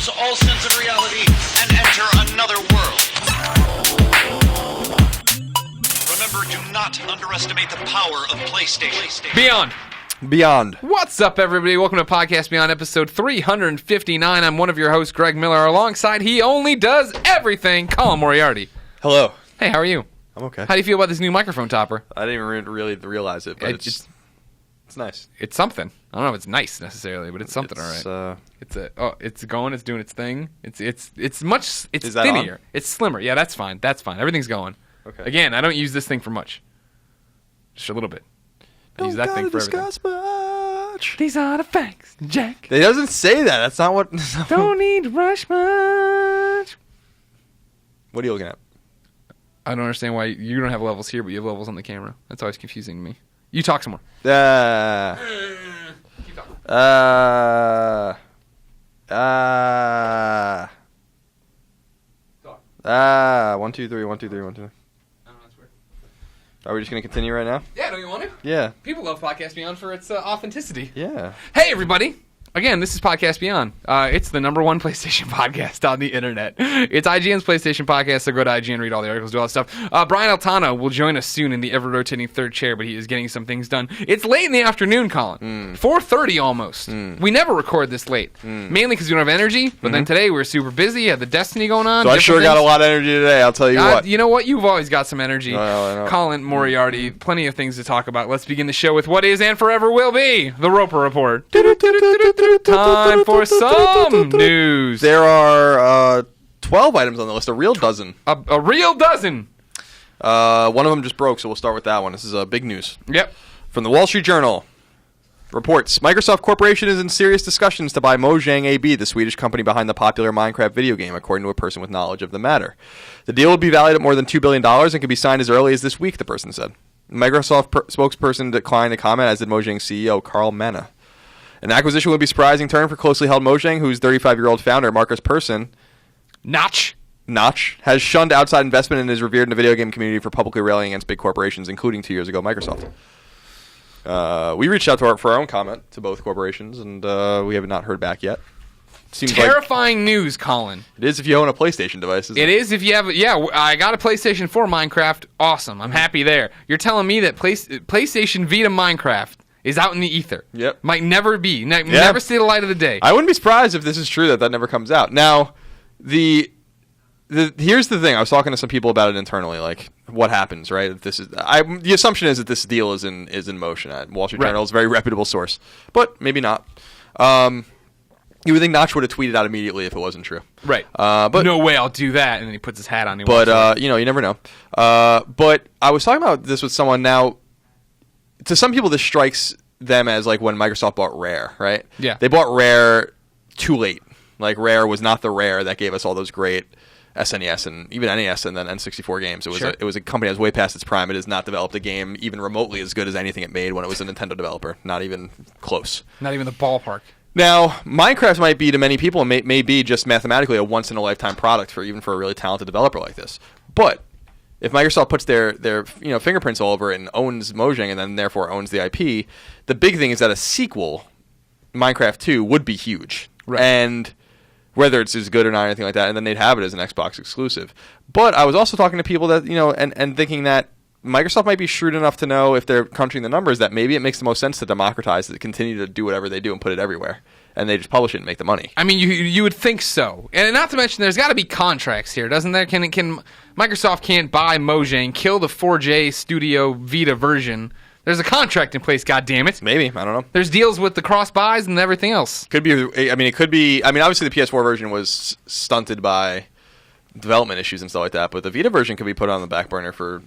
lose all sense of reality and enter another world. Remember, do not underestimate the power of PlayStation. Beyond. What's up, everybody? Welcome to Podcast Beyond, episode 359. I'm one of your hosts, Greg Miller. Alongside, he only does everything, Colin Moriarty. Hello. Hey, how are you? I'm okay. How do you feel about this new microphone topper? I didn't even really realize it, but it's nice. It's something. I don't know if it's nice necessarily, but it's something, all right. It's going. It's doing its thing. It's thinner. On? It's slimmer. Yeah, that's fine. Everything's going. Okay. Again, I don't use this thing for much. Just a little bit. I use that thing for everything. Much. These are the facts, Jack. It doesn't say that. That's not what. Don't need to rush much. What are you looking at? I don't understand why you don't have levels here, but you have levels on the camera. That's always confusing to me. You talk some more. Keep talking. 1, 2, 3, 1, 2, 3, 1, 2. That's weird. Are we just going to continue right now? Yeah, don't you want to? Yeah. People love Podcast Beyond for its authenticity. Yeah. Hey, everybody. Again, this is Podcast Beyond. It's the number one PlayStation podcast on the internet. It's IGN's PlayStation podcast, so go to IGN, read all the articles, do all that stuff. Brian Altano will join us soon in the ever-rotating third chair, but he is getting some things done. It's late in the afternoon, Colin. 4:30 almost. We never record this late, mainly because we don't have energy, but then today we were super busy, had the Destiny going on. So I sure got a lot of energy today, I'll tell you what. You know what? You've always got some energy. I know. Colin Moriarty, plenty of things to talk about. Let's begin the show with what is and forever will be the Roper Report. Time for some news. There are 12 items on the list, a real dozen. A real dozen. One of them just broke, so we'll start with that one. This is big news. Yep. From the Wall Street Journal. Reports, Microsoft Corporation is in serious discussions to buy Mojang AB, the Swedish company behind the popular Minecraft video game, according to a person with knowledge of the matter. The deal would be valued at more than $2 billion and could be signed as early as this week, the person said. Microsoft spokesperson declined to comment, as did Mojang CEO Carl Manna. An acquisition would be a surprising turn for closely held Mojang, whose 35-year-old founder, Marcus Persson, Notch, has shunned outside investment and is revered in the video game community for publicly railing against big corporations, including 2 years ago Microsoft. We reached out for our own comment to both corporations, and we have not heard back yet. Seems terrifying news, Colin. It is if you own a PlayStation device. It is if you have. Yeah, I got a PlayStation 4 Minecraft. Awesome, I'm happy there. You're telling me that PlayStation Vita Minecraft is out in the ether. Yep. Might never be. Never see the light of the day. I wouldn't be surprised if this is true that never comes out. Now, here's the thing. I was talking to some people about it internally, like what happens, right? If this is the assumption is that this deal is in motion. Wall Street Journal is a very reputable source, but maybe not. You would think Notch would have tweeted out immediately if it wasn't true. Right. But no way I'll do that, and then he puts his hat on. But you never know. But I was talking about this with someone now. To some people, this strikes them as like when Microsoft bought Rare, right? Yeah. They bought Rare too late. Like, Rare was not the Rare that gave us all those great SNES and even NES and then N64 games. It was a company that was way past its prime. It has not developed a game even remotely as good as anything it made when it was a Nintendo developer. Not even close. Not even the ballpark. Now, Minecraft might be to many people, may be just mathematically a once-in-a-lifetime product for a really talented developer like this. But if Microsoft puts their fingerprints all over it and owns Mojang and then therefore owns the IP, the big thing is that a sequel, Minecraft 2, would be huge. Right. And whether it's as good or not or anything like that, and then they'd have it as an Xbox exclusive. But I was also talking to people that, and thinking that Microsoft might be shrewd enough to know, if they're crunching the numbers, that maybe it makes the most sense to democratize it, continue to do whatever they do and put it everywhere. And they just publish it and make the money. I mean, you would think so. And not to mention, there's got to be contracts here, doesn't there? Can Microsoft can't buy Mojang, kill the 4J Studio Vita version. There's a contract in place, goddammit. Maybe, I don't know. There's deals with the cross-buys and everything else. It could be, obviously the PS4 version was stunted by development issues and stuff like that, but the Vita version could be put on the back burner for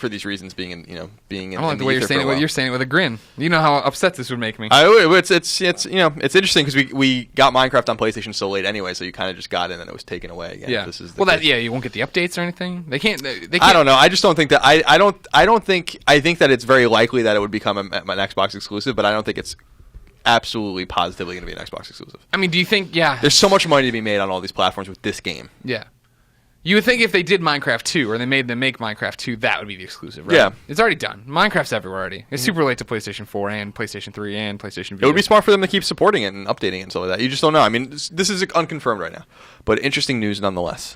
these reasons being in. I don't like the way you're saying it. You're saying it with a grin. You know how upset this would make me. It's interesting because we got Minecraft on PlayStation so late anyway, so you kind of just got in and it was taken away again. Yeah. You won't get the updates or anything. They can't. I don't know. I just don't think that. I think that it's very likely that it would become an Xbox exclusive, but I don't think it's absolutely positively going to be an Xbox exclusive. I mean, do you think? Yeah. There's so much money to be made on all these platforms with this game. Yeah. You would think if they did Minecraft 2, or they made them make Minecraft 2, that would be the exclusive, right? Yeah. It's already done. Minecraft's everywhere already. It's super late to PlayStation 4 and PlayStation 3 and PlayStation Vita. It would be smart for them to keep supporting it and updating it and stuff like that. You just don't know. I mean, this is unconfirmed right now. But interesting news nonetheless.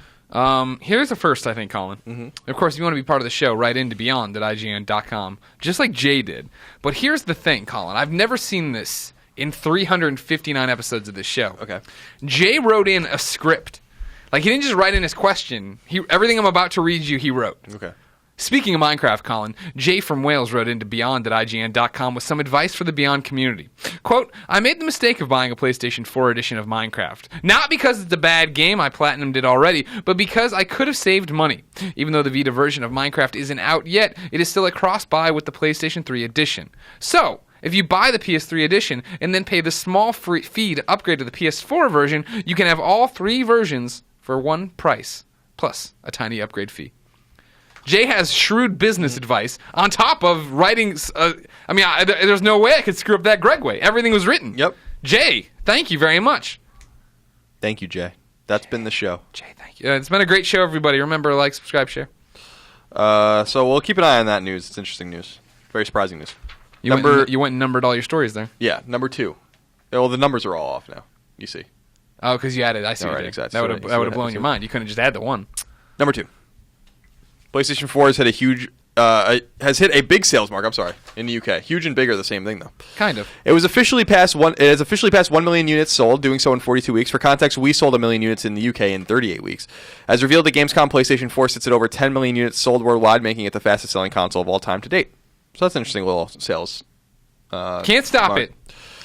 Here's the first, I think, Colin. Of course, if you want to be part of the show, write into beyond at ign.com, just like Jay did. But here's the thing, Colin. I've never seen this in 359 episodes of this show. Okay. Jay wrote in a script. Like, he didn't just write in his question. Everything I'm about to read you, he wrote. Okay. Speaking of Minecraft, Colin, Jay from Wales wrote into beyond at ign.com with some advice for the Beyond community. Quote, I made the mistake of buying a PlayStation 4 edition of Minecraft. Not because it's a bad game, I platinumed it already, but because I could have saved money. Even though the Vita version of Minecraft isn't out yet, it is still a cross-buy with the PlayStation 3 edition. So, if you buy the PS3 edition and then pay the small fee to upgrade to the PS4 version, you can have all 3 versions for one price, plus a tiny upgrade fee. Jay has shrewd business advice on top of writing. There's no way I could screw up that Greg way. Everything was written. Yep. Jay, thank you very much. Thank you, Jay. That's been the show. Jay, thank you. It's been a great show, everybody. Remember, like, subscribe, share. So we'll keep an eye on that news. It's interesting news. Very surprising news. You went and numbered all your stories there. Yeah, number 2. Well, the numbers are all off now. You see. Oh, because you added. I see. All what right, you did. exactly. That would have blown your mind. You couldn't just add the one. Number 2. PlayStation 4 has hit a big sales mark. I'm sorry, in the UK. Huge and bigger, the same thing though. Kind of. It has officially passed 1 million units sold, doing so in 42 weeks. For context, we sold 1 million units in the UK in 38 weeks. As revealed at Gamescom, PlayStation 4 sits at over 10 million units sold worldwide, making it the fastest selling console of all time to date. So that's an interesting little sales. Can't stop mark. it.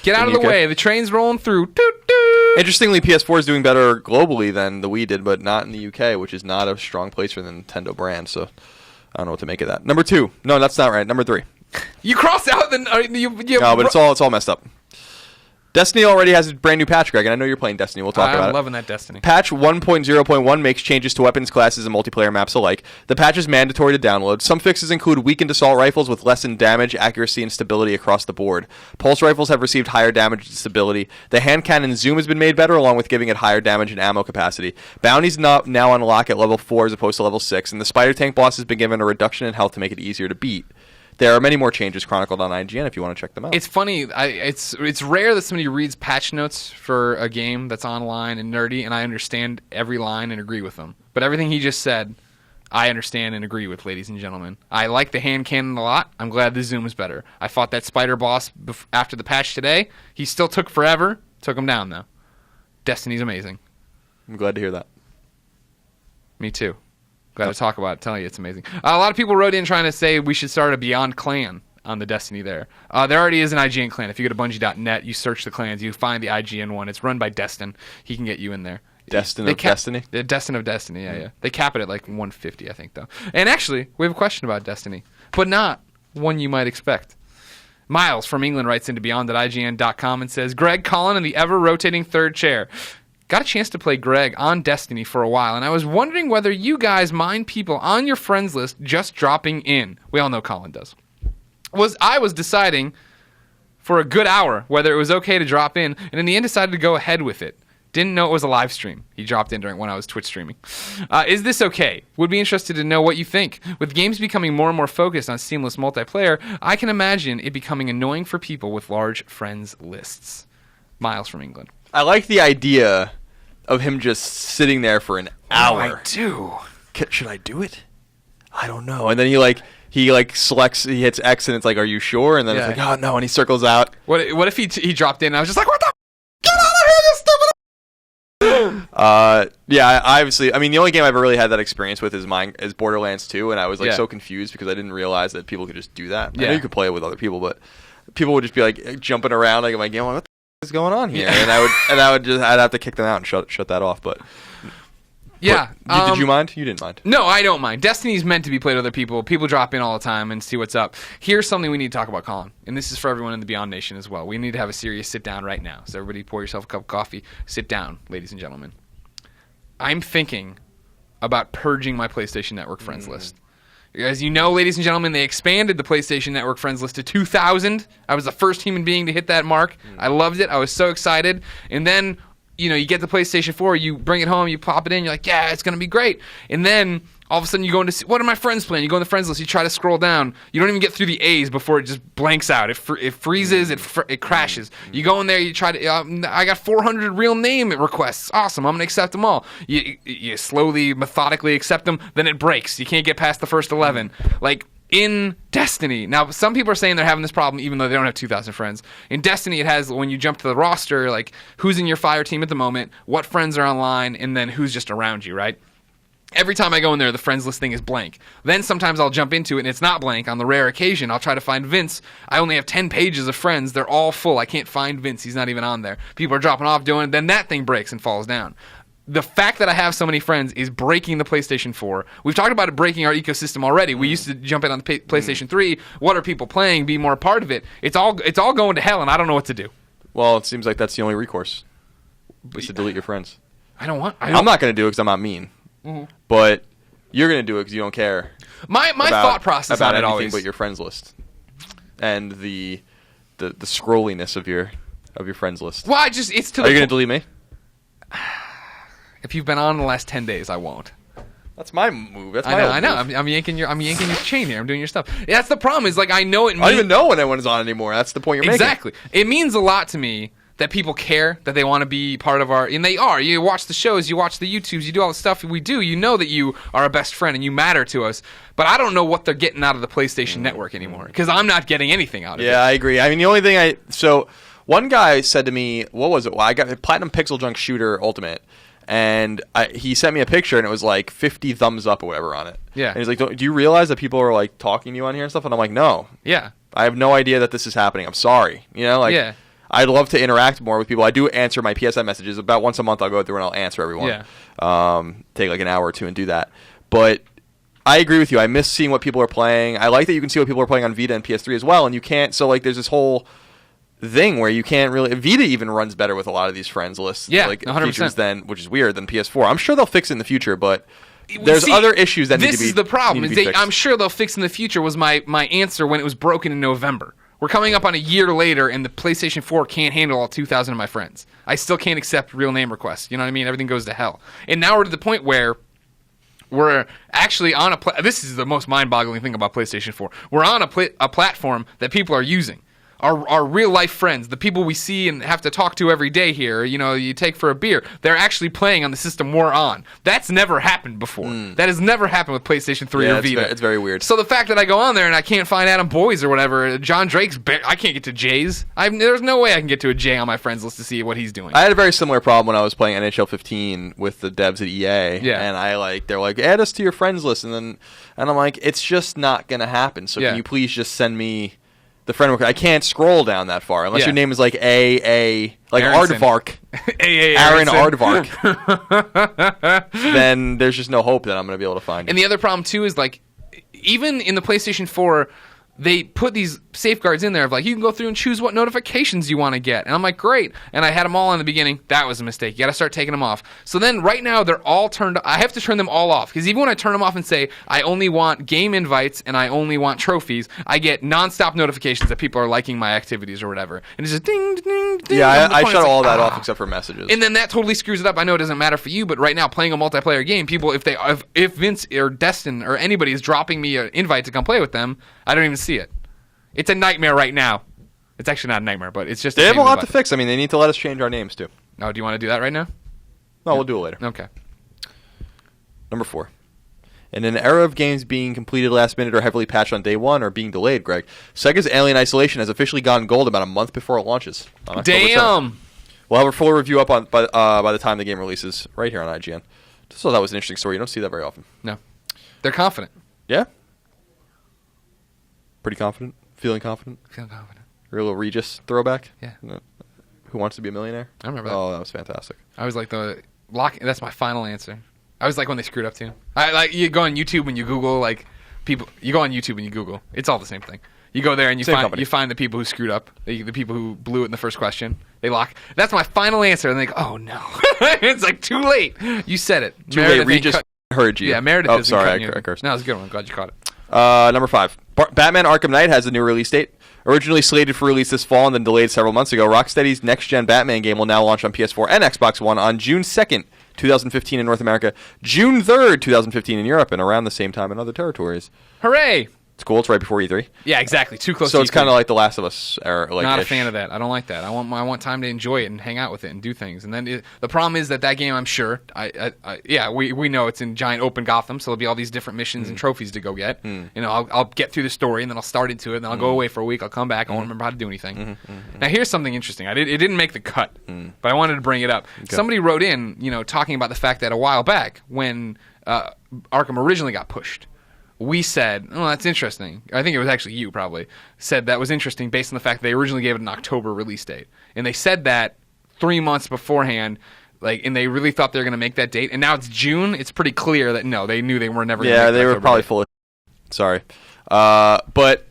Get out of the way. The train's rolling through. Toot, toot. Interestingly, PS4 is doing better globally than the Wii did, but not in the UK, which is not a strong place for the Nintendo brand. So I don't know what to make of that. Number 2. No, that's not right. Number 3. You crossed out the. No, but it's all messed up. Destiny already has a brand new patch, Greg, and I know you're playing Destiny. We'll talk about it. I'm loving that Destiny. Patch 1.0.1 makes changes to weapons, classes, and multiplayer maps alike. The patch is mandatory to download. Some fixes include weakened assault rifles with lessened damage, accuracy, and stability across the board. Pulse rifles have received higher damage and stability. The hand cannon zoom has been made better, along with giving it higher damage and ammo capacity. Bounties now unlock at level 4 as opposed to level 6, and the spider tank boss has been given a reduction in health to make it easier to beat. There are many more changes chronicled on IGN if you want to check them out. It's funny. It's rare that somebody reads patch notes for a game that's online and nerdy, and I understand every line and agree with them. But everything he just said, I understand and agree with, ladies and gentlemen. I like the hand cannon a lot. I'm glad the zoom is better. I fought that spider boss after the patch today. He still took forever. Took him down, though. Destiny's amazing. I'm glad to hear that. Me too. Glad to talk about it, telling you it's amazing. A lot of people wrote in trying to say we should start a Beyond clan on the Destiny there. There already is an IGN clan. If you go to Bungie.net, you search the clans, you find the IGN one. It's run by Destin. He can get you in there. Destiny? The Destin of Destiny, yeah. They cap it at like 150, I think, though. And actually, we have a question about Destiny, but not one you might expect. Miles from England writes into beyond.ign.com and says, Greg, Colin, in the ever-rotating third chair. Got a chance to play Greg on Destiny for a while, and I was wondering whether you guys mind people on your friends list just dropping in. We all know Colin does. I was deciding for a good hour whether it was okay to drop in, and in the end decided to go ahead with it. Didn't know it was a live stream. He dropped in when I was Twitch streaming. Is this okay? Would be interested to know what you think. With games becoming more and more focused on seamless multiplayer, I can imagine it becoming annoying for people with large friends lists. Miles from England. I like the idea of him just sitting there for an hour. I do. Should I do it? I don't know. And then he selects, he hits X, and it's like, are you sure? And then it's like, oh no, and he circles out. What if he dropped in and I was just like, what the? Get out of here, you stupid! Yeah, obviously, I mean, the only game I've ever really had that experience with is Borderlands 2, and I was like so confused because I didn't realize that people could just do that. I know you could play it with other people, but people would just be like jumping around like in my game. I'm like, what the is going on here? And I'd have to kick them out and shut that off. But yeah, did you mind? You didn't mind. No, I don't mind. Destiny's meant to be played with other people. People drop in all the time and see what's up. Here's something we need to talk about, Colin, and this is for everyone in the Beyond Nation as well. We need to have a serious sit down right now. So everybody, pour yourself a cup of coffee. Sit down, ladies and gentlemen. I'm thinking about purging my PlayStation Network friends list. As you know, ladies and gentlemen, they expanded the PlayStation Network friends list to 2,000. I was the first human being to hit that mark. I loved it. I was so excited. And then you get the PlayStation 4, you bring it home, you pop it in, you're like, yeah, it's going to be great. And then all of a sudden you go into, what are my friends playing? You go in the friends list, you try to scroll down. You don't even get through the A's before it just blanks out. It freezes, it crashes. You go in there, you try to, I got 400 real name requests. Awesome, I'm going to accept them all. You slowly, methodically accept them, then it breaks. You can't get past the first 11. Like, in Destiny, now some people are saying they're having this problem even though they don't have 2,000 friends. In Destiny, it has, when you jump to the roster, like who's in your fire team at the moment, what friends are online, and then who's just around you, right? Every time I go in there, the friends list thing is blank. Then sometimes I'll jump into it and it's not blank. On the rare occasion, I'll try to find Vince. I only have 10 pages of friends. They're all full. I can't find Vince. He's not even on there. People are dropping off doing it. Then that thing breaks and falls down. The fact that I have so many friends is breaking the PlayStation 4. We've talked about it breaking our ecosystem already. We used to jump in on the PlayStation 3. What are people playing? Be more a part of it. It's all going to hell, and I don't know what to do. Well, it seems like that's the only recourse. Is to delete your friends. I'm not going to do it because I'm not mean. Mm-hmm. But you're going to do it because you don't care. My thought process about on it anything always, but your friends list and the scrolliness of your friends list. Well, it's to. Are you going to delete me? If you've been on in the last 10 days, I won't. That's my move. That's my I know. move. I'm yanking your chain here. I'm doing your stuff. Yeah, that's the problem. Is like I know it. I don't even know when anyone's on anymore. That's the point you're making. Exactly. It means a lot to me that people care, that they want to be part of our, and they are. You watch the shows, you watch the YouTubes, you do all the stuff we do. You know that you are a best friend and you matter to us. But I don't know what they're getting out of the PlayStation Network anymore because I'm not getting anything out of it. Yeah, I agree. I mean, the only thing one guy said to me, what was it? Well, I got a Platinum Pixel Junk Shooter Ultimate. And he sent me a picture, and it was like 50 thumbs up or whatever on it. Yeah. And he's like, do you realize that people are like talking to you on here and stuff? And I'm like, no. Yeah. I have no idea that this is happening. I'm sorry. Yeah. I'd love to interact more with people. I do answer my PSN messages. About once a month, I'll go through and I'll answer everyone. Yeah. Take like an hour or two and do that. But I agree with you. I miss seeing what people are playing. I like that you can see what people are playing on Vita and PS3 as well, and you can't. So like, there's this whole thing where you can't really. Vita even runs better with a lot of these friends lists, like 100%. features which is weird, than PS4. I'm sure they'll fix it in the future, but there's other issues that need to be. This is the problem. Fixed. I'm sure they'll fix in the future. Was my answer when it was broken in November. We're coming up on a year later, and the PlayStation 4 can't handle all 2,000 of my friends. I still can't accept real name requests. You know what I mean? Everything goes to hell. And now we're to the point where we're actually on this is the most mind-boggling thing about PlayStation 4. We're on a platform that people are using. Our real-life friends, the people we see and have to talk to every day here, you take for a beer, they're actually playing on the system we're on. That's never happened before. That has never happened with PlayStation 3 or Vita. It's very weird. So the fact that I go on there and I can't find Adam Boyes or whatever, John Drake's, I can't get to Jay's. There's no way I can get to a Jay on my friends list to see what he's doing. I had a very similar problem when I was playing NHL 15 with the devs at EA. Yeah. And they're like, add us to your friends list. And I'm like, it's just not going to happen. So can you please just send me the friend request? I can't scroll down that far unless your name is like A, like Aardvark. Aaron Aardvark. Then there's just no hope that I'm going to be able to find it. And the other problem too is like, even in the PlayStation 4, they put these safeguards in there of like, you can go through and choose what notifications you want to get. And I'm like, great. And I had them all in the beginning. That was a mistake. You got to start taking them off. So then right now they're all turned. I have to turn them all off because even when I turn them off and say I only want game invites and I only want trophies, I get nonstop notifications that people are liking my activities or whatever. And it's just ding, ding, ding. Yeah, I shut all that off except for messages. And then that totally screws it up. I know it doesn't matter for you, but right now playing a multiplayer game, people, if Vince or Destin or anybody is dropping me an invite to come play with them, I don't even see it. It's a nightmare right now. It's actually not a nightmare, but it's just they have a lot to fix. I mean, they need to let us change our names too. Oh, do you want to do that right now? No, we'll do it later. Okay. Number 4. In an era of games being completed last minute or heavily patched on day one or being delayed, Greg, Sega's Alien Isolation has officially gone gold about a month before it launches. On October 7th. We'll have a full review up by the time the game releases right here on IGN. Just thought that was an interesting story. You don't see that very often. No. They're confident. Yeah? Pretty confident? Feeling confident? Feeling confident. Real Regis throwback? Yeah. Who Wants to Be a Millionaire? I remember that. Oh, that was fantastic. I was like that's my final answer. I was like when they screwed up too. You go on YouTube and you Google like people. You go on YouTube and you Google. It's all the same thing. You go there and you find the people who screwed up, the people who blew it in the first question. They lock. That's my final answer, and they go, "Oh no!" It's like too late. You said it. Too late. Regis heard you. Yeah, Meredith. Oh, sorry, I cursed. No, it's a good one. I'm glad you caught it. Number 5. Batman Arkham Knight has a new release date. Originally slated for release this fall and then delayed several months ago, Rocksteady's next-gen Batman game will now launch on PS4 and Xbox One on June 2nd, 2015 in North America, June 3rd, 2015 in Europe, and around the same time in other territories. Hooray! It's cool. It's right before E3. Yeah, exactly. Too close. So to it's kind of like The Last of Us. Or like Not a fan of that. I don't like that. I want time to enjoy it and hang out with it and do things. And then the problem is that game, I'm sure, we know it's in giant open Gotham, so there'll be all these different missions and trophies to go get. You know, I'll get through the story and then I'll start into it. And then I'll go away for a week. I'll come back. I won't remember how to do anything. Now here's something interesting. It didn't make the cut, but I wanted to bring it up. Okay. Somebody wrote in, talking about the fact that a while back when Arkham originally got pushed, we said, oh, that's interesting. I think it was actually you probably said that was interesting based on the fact that they originally gave it an October release date. And they said that 3 months beforehand, and they really thought they were going to make that date. And now it's June. It's pretty clear that, no, they knew they were never going to make they were probably full of sorry. But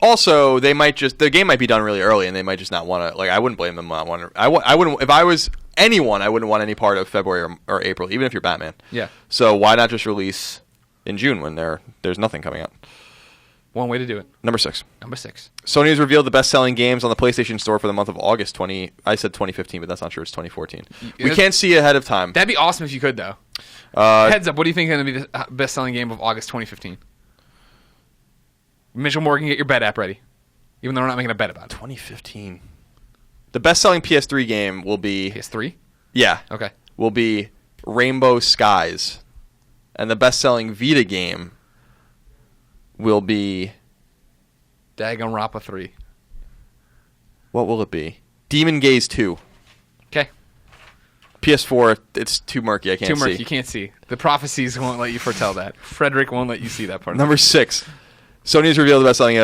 also, the game might be done really early and they might just not want to, I wouldn't blame them not wanting I wouldn't, if I was anyone, I wouldn't want any part of February or April, even if you're Batman. Yeah. So why not just release in June when there's nothing coming out? One way to do it. Number 6. Sony has revealed the best-selling games on the PlayStation Store for the month of August. I said 2015, but that's not true. It's 2014. We can't see ahead of time. That'd be awesome if you could, though. Heads up, what do you think is going to be the best-selling game of August 2015? Mitchell Morgan, get your bet app ready. Even though we're not making a bet about it. 2015. The best-selling PS3 game will be... PS3? Yeah. Okay. Will be Rainbow Skies. And the best-selling Vita game will be... Danganronpa 3. What will it be? Demon Gaze 2. Okay. PS4, it's too murky. I can't see. Too murky. You can't see. The prophecies won't let you foretell that. Frederick won't let you see that part. Number 6. Sony's revealed the best-selling...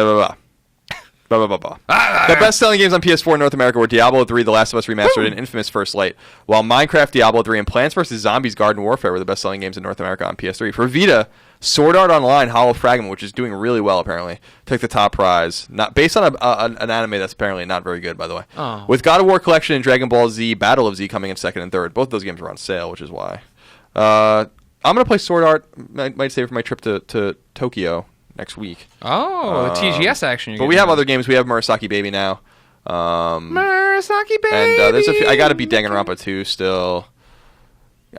The best-selling games on PS4 in North America were Diablo 3, The Last of Us Remastered, and Infamous First Light, while Minecraft, Diablo 3, and Plants vs. Zombies Garden Warfare were the best-selling games in North America on PS3. For Vita, Sword Art Online Hollow Fragment, which is doing really well apparently, took the top prize, not based on an anime that's apparently not very good, by the way. Oh. With God of War Collection and Dragon Ball Z Battle of Z coming in 2nd and 3rd. Both those games are on sale, which is why. I'm going to play Sword Art. Might save for my trip to Tokyo next week. Oh, the TGS action. But we have other games. We have Murasaki Baby now. Murasaki Baby. And there's a few. I got to beat Danganronpa 2 still.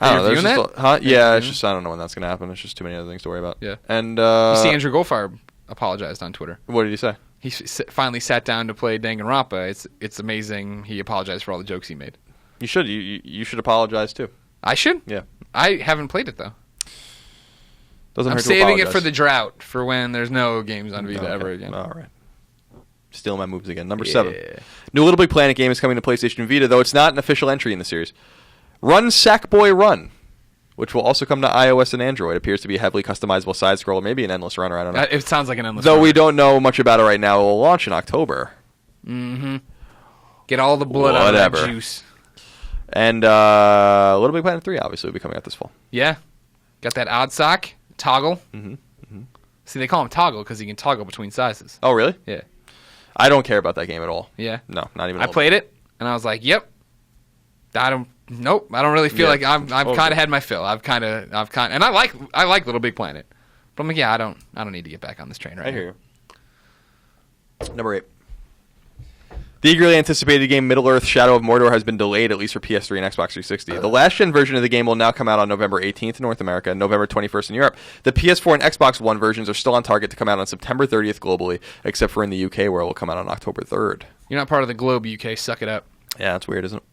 I don't know. There's just yeah, it's just I don't know when that's gonna happen. There's just too many other things to worry about. Yeah. And you see, Andrew Goldfarb apologized on Twitter. What did he say? He finally sat down to play Danganronpa. It's amazing. He apologized for all the jokes he made. You should. You should apologize too. I should. Yeah. I haven't played it though. I'm saving it for the drought, for when there's no games on Vita ever again. All right. Stealing my moves again. Number 7. New Little Big Planet game is coming to PlayStation Vita, though it's not an official entry in the series. Run Sackboy Run, which will also come to iOS and Android. Appears to be a heavily customizable side scroller, maybe an endless runner. I don't know. It sounds like an endless runner. Though we don't know much about it right now. It will launch in October. Mm-hmm. Get all the blood out of that juice. And Little Big Planet 3 obviously will be coming out this fall. Yeah. Got that odd sock. Toggle. Mm-hmm. Mm-hmm. See, they call him Toggle because he can toggle between sizes. Oh, really? Yeah. I don't care about that game at all. Yeah. No, not even. I played it and I was like, "Yep." I don't really feel like I've kind of had my fill. I've kind of, and I like Little Big Planet, but I'm like, yeah, I don't need to get back on this train right now. I hear you. Number 8. The eagerly anticipated game Middle-earth: Shadow of Mordor has been delayed, at least for PS3 and Xbox 360. The last-gen version of the game will now come out on November 18th in North America and November 21st in Europe. The PS4 and Xbox One versions are still on target to come out on September 30th globally, except for in the UK where it will come out on October 3rd. You're not part of the globe, UK. Suck it up. Yeah, that's weird, isn't it?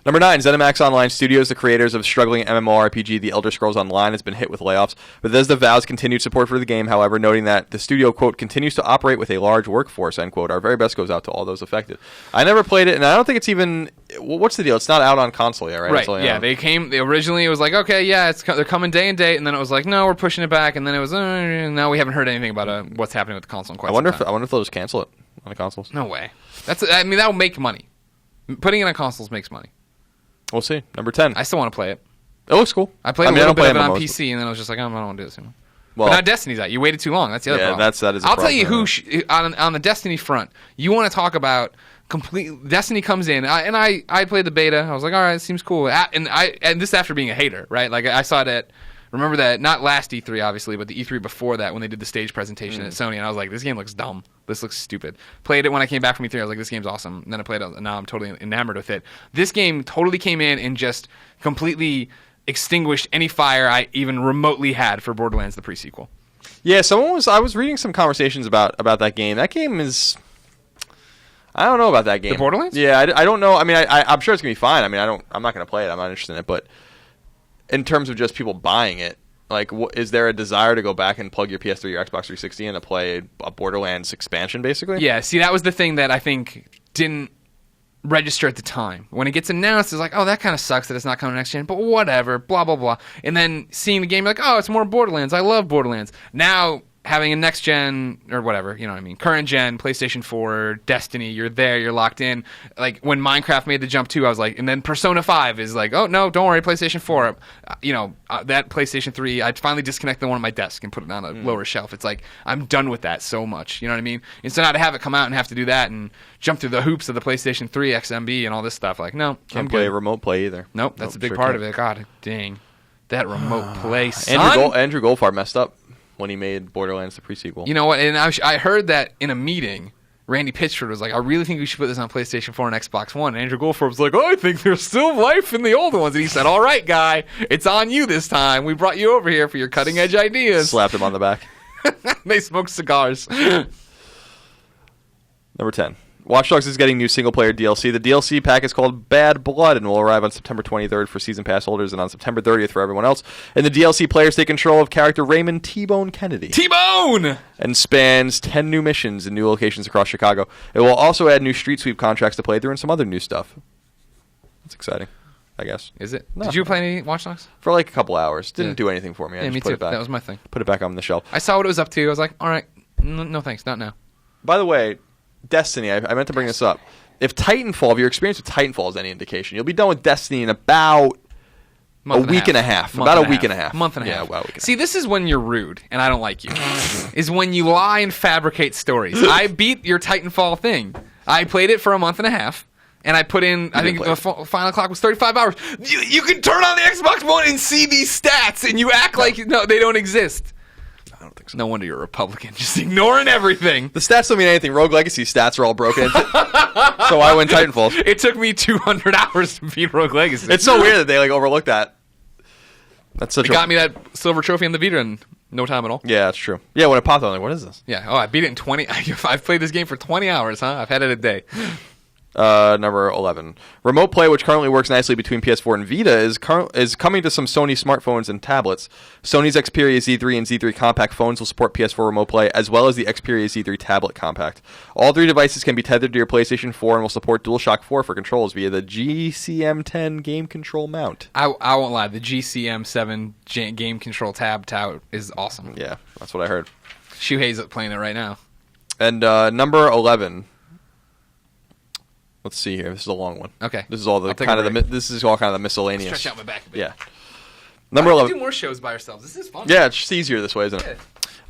Number 9, ZeniMax Online Studios, the creators of struggling MMORPG The Elder Scrolls Online, has been hit with layoffs. Bethesda vows continued support for the game, however, noting that the studio, quote, continues to operate with a large workforce, end quote. Our very best goes out to all those affected. I never played it, and I don't think it's even... What's the deal? It's not out on console yet, right? Right, yeah. Originally, it was like, okay, yeah, they're coming day and date, and then it was like, no, we're pushing it back, and then it was, no, we haven't heard anything about what's happening with the console in quite some time. I wonder if they'll just cancel it on the consoles. No way. That'll make money. Putting it on consoles makes money. We'll see. Number 10. I still want to play it. It looks cool. I played a little bit of it on PC, and then I was just like, I don't want to do this anymore. Well, but now Destiny's out. You waited too long. That's the other problem. That is a problem. I'll tell you who, on the Destiny front, you want to talk about Destiny comes in, and I played the beta. I was like, all right, it seems cool. And this after being a hater, right? Like, I saw that, remember that, not last E3, obviously, but the E3 before that, when they did the stage presentation at Sony, and I was like, this game looks dumb. This looks stupid. Played it when I came back from E3. I was like, this game's awesome. And then I played it, and now I'm totally enamored with it. This game totally came in and just completely extinguished any fire I even remotely had for Borderlands, the pre-sequel. Yeah, I was reading some conversations about that game. That game is... I don't know about that game. The Borderlands? Yeah, I don't know. I mean, I'm sure it's going to be fine. I mean, I'm not going to play it. I'm not interested in it. But in terms of just people buying it, like, is there a desire to go back and plug your PS3 or Xbox 360 in to play a Borderlands expansion, basically? Yeah, see, that was the thing that I think didn't register at the time. When it gets announced, it's like, oh, that kind of sucks that it's not coming next gen, but whatever, blah, blah, blah. And then seeing the game, you're like, oh, it's more Borderlands. I love Borderlands. Now, having a next gen, or whatever, you know what I mean, current gen, PlayStation 4, Destiny, you're there, you're locked in. Like, when Minecraft made the jump too, I was like, and then Persona 5 is like, oh, no, don't worry, PlayStation 4. That PlayStation 3, I'd finally disconnect the one on my desk and put it on a lower shelf. It's like, I'm done with that so much, you know what I mean? And so now to have it come out and have to do that and jump through the hoops of the PlayStation 3 XMB and all this stuff, like, no, Can't play remote play either. Nope, that's a big part of it. God dang. That remote play, son. Andrew Goldfarb messed up when he made Borderlands the pre-sequel. You know what? And I heard that in a meeting, Randy Pitchford was like, I really think we should put this on PlayStation 4 and Xbox One. And Andrew Goldfarb was like, oh, I think there's still life in the old ones. And he said, all right, guy, it's on you this time. We brought you over here for your cutting-edge ideas. Slapped him on the back. They smoked cigars. Number 10. Watch Dogs is getting new single-player DLC. The DLC pack is called Bad Blood and will arrive on September 23rd for Season Pass holders and on September 30th for everyone else. And the DLC players take control of character Raymond T-Bone Kennedy. T-Bone! And spans 10 new missions in new locations across Chicago. It will also add new Street Sweep contracts to play through and some other new stuff. That's exciting, I guess. Is it? No. Did you play any Watch Dogs? For like a couple hours. Didn't Yeah. do anything for me. I Yeah, just me put too. it back. That was my thing. Put it back on the shelf. I saw what it was up to. I was like, all right, no thanks, not now. By the way, Destiny, I meant to bring this up. If your experience with Titanfall is any indication, you'll be done with Destiny in about a week and a half. About a week and a half. Month and a Yeah, half. about a week and a See, this is when you're rude, and I don't like you. Is when you lie and fabricate stories. I beat your Titanfall thing. I played it for a month and a half. And I put in, I think the final clock was 35 hours. You can turn on the Xbox One and see these stats, and you act like no, they don't exist. I don't think so. No wonder you're a Republican, just ignoring everything. The stats don't mean anything. Rogue Legacy stats are all broken. So I went Titanfall. It took me 200 hours to beat Rogue Legacy. It's so weird that they overlooked that. That's such It got me that silver trophy in the Vita in no time at all. Yeah, that's true. Yeah, when it popped, I'm like, what is this? Yeah. Oh, I beat it in 20. I've played this game for 20 hours, huh? I've had it a day. Number 11. Remote play, which currently works nicely between PS4 and Vita, is coming to some Sony smartphones and tablets. Sony's Xperia Z3 and Z3 Compact phones will support PS4 remote play, as well as the Xperia Z3 Tablet Compact. All three devices can be tethered to your PlayStation 4 and will support DualShock 4 for controls via the GCM10 game control mount. I won't lie. The GCM7 game control tab is awesome. Yeah, that's what I heard. Shuhei's playing it right now. And number 11. Let's see here. This is a long one. Okay. This is all the this is all kind of the miscellaneous. Stretch out my back a bit. Yeah. Number Why don't 11. we do more shows by ourselves. This is fun. Yeah, it's just easier this way, isn't it?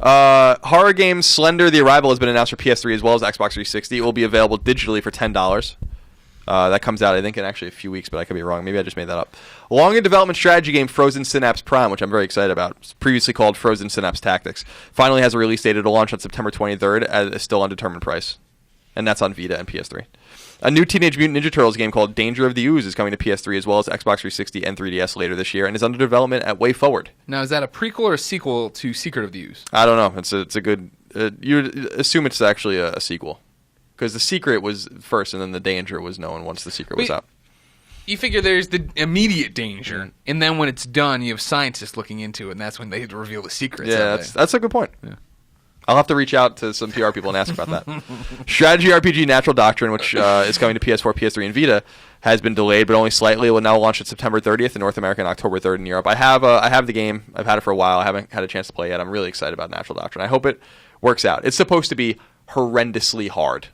Yeah. Horror game Slender: The Arrival has been announced for PS3 as well as Xbox 360. It will be available digitally for $10. That comes out, I think, in actually a few weeks, but I could be wrong. Maybe I just made that up. Long in development strategy game Frozen Synapse Prime, which I'm very excited about. It's previously called Frozen Synapse Tactics. Finally has a release date. It'll launch on September 23rd at a still undetermined price. And that's on Vita and PS3. A new Teenage Mutant Ninja Turtles game called Danger of the Ooze is coming to PS3 as well as Xbox 360 and 3DS later this year and is under development at WayForward. Now, is that a prequel or a sequel to Secret of the Ooze? I don't know. It's a good... you assume it's actually a sequel. Because the Secret was first and then the Danger was known once the Secret was out. You figure there's the immediate danger, and then when it's done, you have scientists looking into it, and that's when they reveal the secrets. Yeah, that's a good point. Yeah. I'll have to reach out to some PR people and ask about that. Strategy RPG Natural Doctrine, which is coming to PS4, PS3, and Vita, has been delayed, but only slightly. It will now launch at September 30th in North America and October 3rd in Europe. I have the game. I've had it for a while. I haven't had a chance to play it yet. I'm really excited about Natural Doctrine. I hope it works out. It's supposed to be horrendously hard.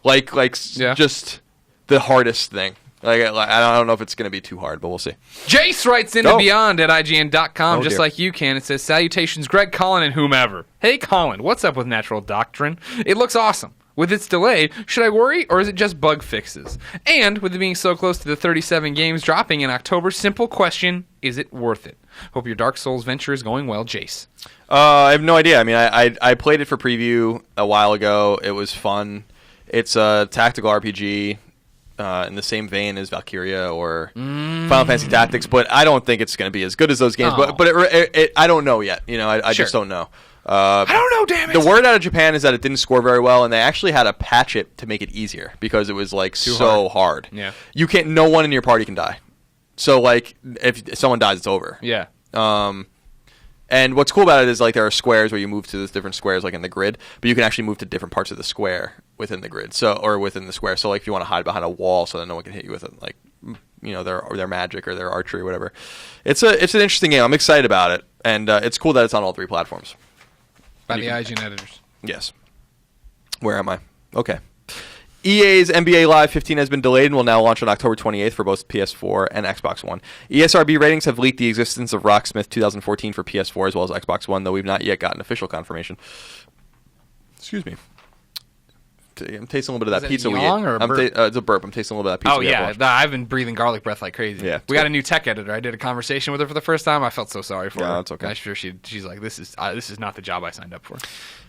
Just the hardest thing. I don't know if it's going to be too hard, but we'll see. Jace writes into Beyond at ign.com, just dear. like you can. It says, salutations, Greg, Colin, and whomever. Hey, Colin, what's up with Natural Doctrine? It looks awesome. With its delay, should I worry, or is it just bug fixes? And with it being so close to the 37 games dropping in October, simple question, is it worth it? Hope your Dark Souls venture is going well, Jace. I have no idea. I mean, I played it for preview a while ago. It was fun. It's a tactical RPG in the same vein as Valkyria or Final Fantasy Tactics, but I don't think it's going to be as good as those games. Oh. But I don't know yet. I just don't know. I don't know, damn it. The word out of Japan is that it didn't score very well, and they actually had to patch it to make it easier because it was like so hard. Yeah. You can't. No one in your party can die. So like, if someone dies, it's over. Yeah. And what's cool about it is like there are squares where you move to those different squares like in the grid, but you can actually move to different parts of the square within the grid. Or within the square. So like if you want to hide behind a wall so that no one can hit you with it, like their magic or their archery or whatever. It's an interesting game. I'm excited about it, and it's cool that it's on all 3 platforms. By the IGN editors. Yes. Where am I? Okay. EA's NBA Live 15 has been delayed and will now launch on October 28th for both PS4 and Xbox One. ESRB ratings have leaked the existence of Rocksmith 2014 for PS4 as well as Xbox One, though we've not yet gotten official confirmation. Excuse me. I'm tasting a little bit of that pizza we ate. Or a burp? It's a burp. I'm tasting a little bit of that pizza we ate. I've been breathing garlic breath like crazy. Yeah, we got a new tech editor. I did a conversation with her for the first time. I felt so sorry for her. Yeah, that's okay. I'm sure she's like, this is not the job I signed up for.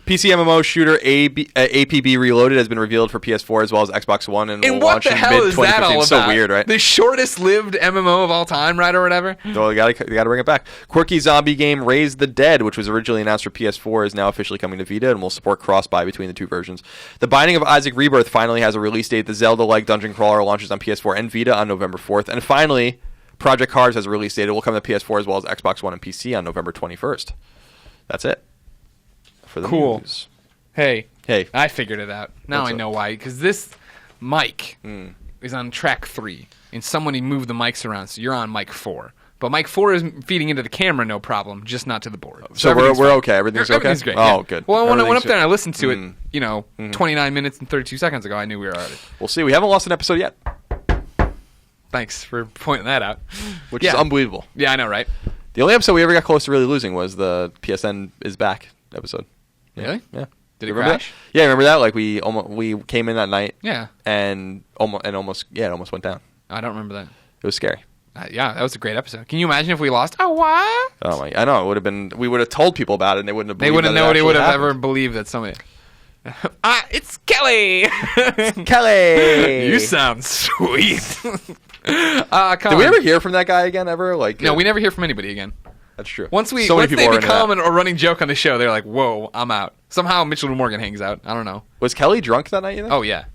PC MMO shooter APB Reloaded has been revealed for PS4 as well as Xbox One and will launch in mid-2015. So weird, right? The shortest-lived MMO of all time, right, or whatever? Well, you got to bring it back. Quirky zombie game Raise the Dead, which was originally announced for PS4, is now officially coming to Vita and will support cross-buy between the 2 versions. The Binding of Isaac Rebirth finally has a release date. The Zelda-like dungeon crawler launches on PS4 and Vita on November 4th. And finally, Project Cars has a release date. It will come to PS4 as well as Xbox One and PC on November 21st. That's it. For the news. Hey, Hey. I figured it out. Now What's I know why. Because this mic is on track 3, and somebody moved the mics around, so you're on mic 4. But mic 4 is feeding into the camera, no problem, just not to the board. So we're okay. Everything's okay? Everything's great. Oh, yeah. good. Well, when I went up there and I listened to it, 29 minutes and 32 seconds ago, I knew we were already. We'll see. We haven't lost an episode yet. Thanks for pointing that out. Which is unbelievable. Yeah, I know, right? The only episode we ever got close to really losing was the PSN is back episode. Yeah. Really? Yeah. Did it remember crash? That? Yeah, remember that? Like we came in that night. Yeah. And almost went down. I don't remember that. It was scary. Yeah, that was a great episode. Can you imagine if we lost? Oh, what? Oh my! I know it would have been. We would have told people about it, and they wouldn't have. They wouldn't know. They would have ever believed that somebody. It's Kelly. Kelly. You sound sweet. Did we ever hear from that guy again? Ever? Like no, we never hear from anybody again. That's true. Once they become a running joke on the show, they're like, "Whoa, I'm out." Somehow Mitchell Morgan hangs out. I don't know. Was Kelly drunk that night? You know? Oh yeah,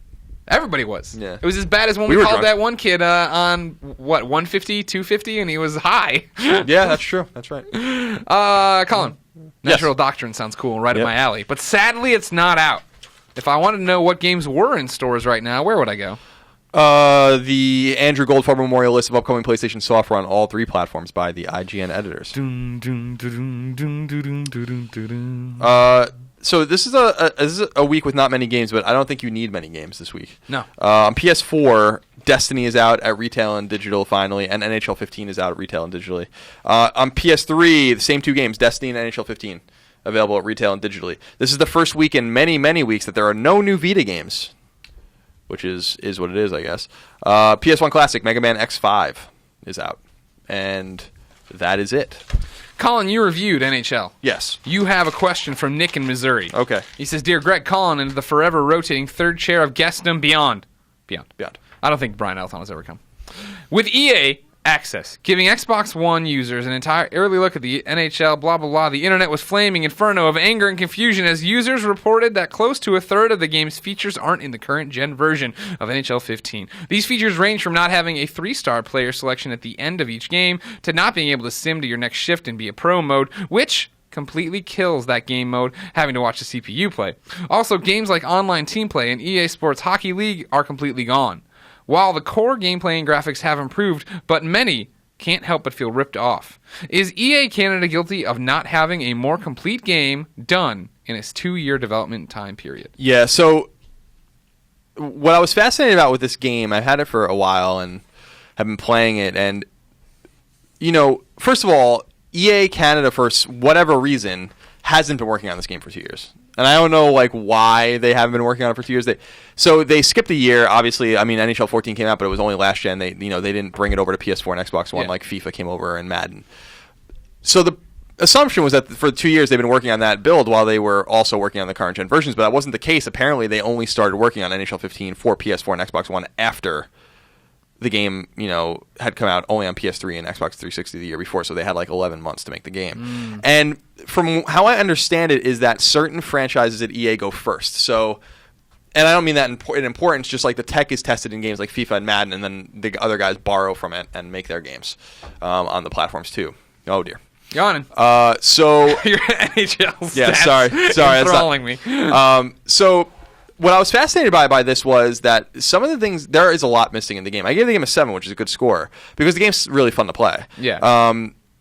everybody was. Yeah. It was as bad as when we called drunk. That one kid on 150, 250, and he was high. Yeah, that's true. That's right. Colin, Natural Doctrine sounds cool, right up my alley. But sadly, it's not out. If I wanted to know what games were in stores right now, where would I go? The Andrew Goldfarb Memorial list of upcoming PlayStation software on all 3 platforms by the IGN editors. So this is a week with not many games, but I don't think you need many games this week. No. On PS4, Destiny is out at retail and digital finally, and NHL 15 is out at retail and digitally. On PS3, the same 2 games, Destiny and NHL 15, available at retail and digitally. This is the first week in many, many weeks that there are no new Vita games, which is what it is, I guess. PS1 Classic, Mega Man X5 is out, and that is it. Colin, you reviewed NHL. Yes. You have a question from Nick in Missouri. Okay. He says, Dear Greg, Colin into the forever rotating 3rd chair of guestdom beyond. I don't think Brian Elton has ever come. With EA access, giving Xbox One users an entire early look at the NHL, blah, blah, blah, the internet was flaming inferno of anger and confusion as users reported that close to a third of the game's features aren't in the current gen version of NHL 15. These features range from not having a 3-star player selection at the end of each game to not being able to sim to your next shift and be a pro mode, which completely kills that game mode, having to watch the CPU play. Also, games like online team play and EA Sports Hockey League are completely gone. While the core gameplay and graphics have improved, but many can't help but feel ripped off. Is EA Canada guilty of not having a more complete game done in its 2-year development time period? Yeah, so what I was fascinated about with this game, I've had it for a while and have been playing it, and, first of all, EA Canada, for whatever reason, hasn't been working on this game for 2 years. And I don't know like why they haven't been working on it for 2 years. So they skipped a year. Obviously, I mean NHL 14 came out, but it was only last gen. They didn't bring it over to PS4 and Xbox One like FIFA came over and Madden. So the assumption was that for 2 years they've been working on that build while they were also working on the current gen versions, but that wasn't the case. Apparently, they only started working on NHL 15 for PS4 and Xbox One after the game, had come out only on PS3 and Xbox 360 the year before, so they had like 11 months to make the game. And from how I understand it is that certain franchises at EA go first. So, and I don't mean that in importance, just like the tech is tested in games like FIFA and Madden, and then the other guys borrow from it and make their games on the platforms too. Oh dear. Yawning. So Your NHL stats. Yeah, sorry. Enthralling me. So what I was fascinated by this was that some of the things, there is a lot missing in the game. I gave the game a 7, which is a good score, because the game's really fun to play. Yeah.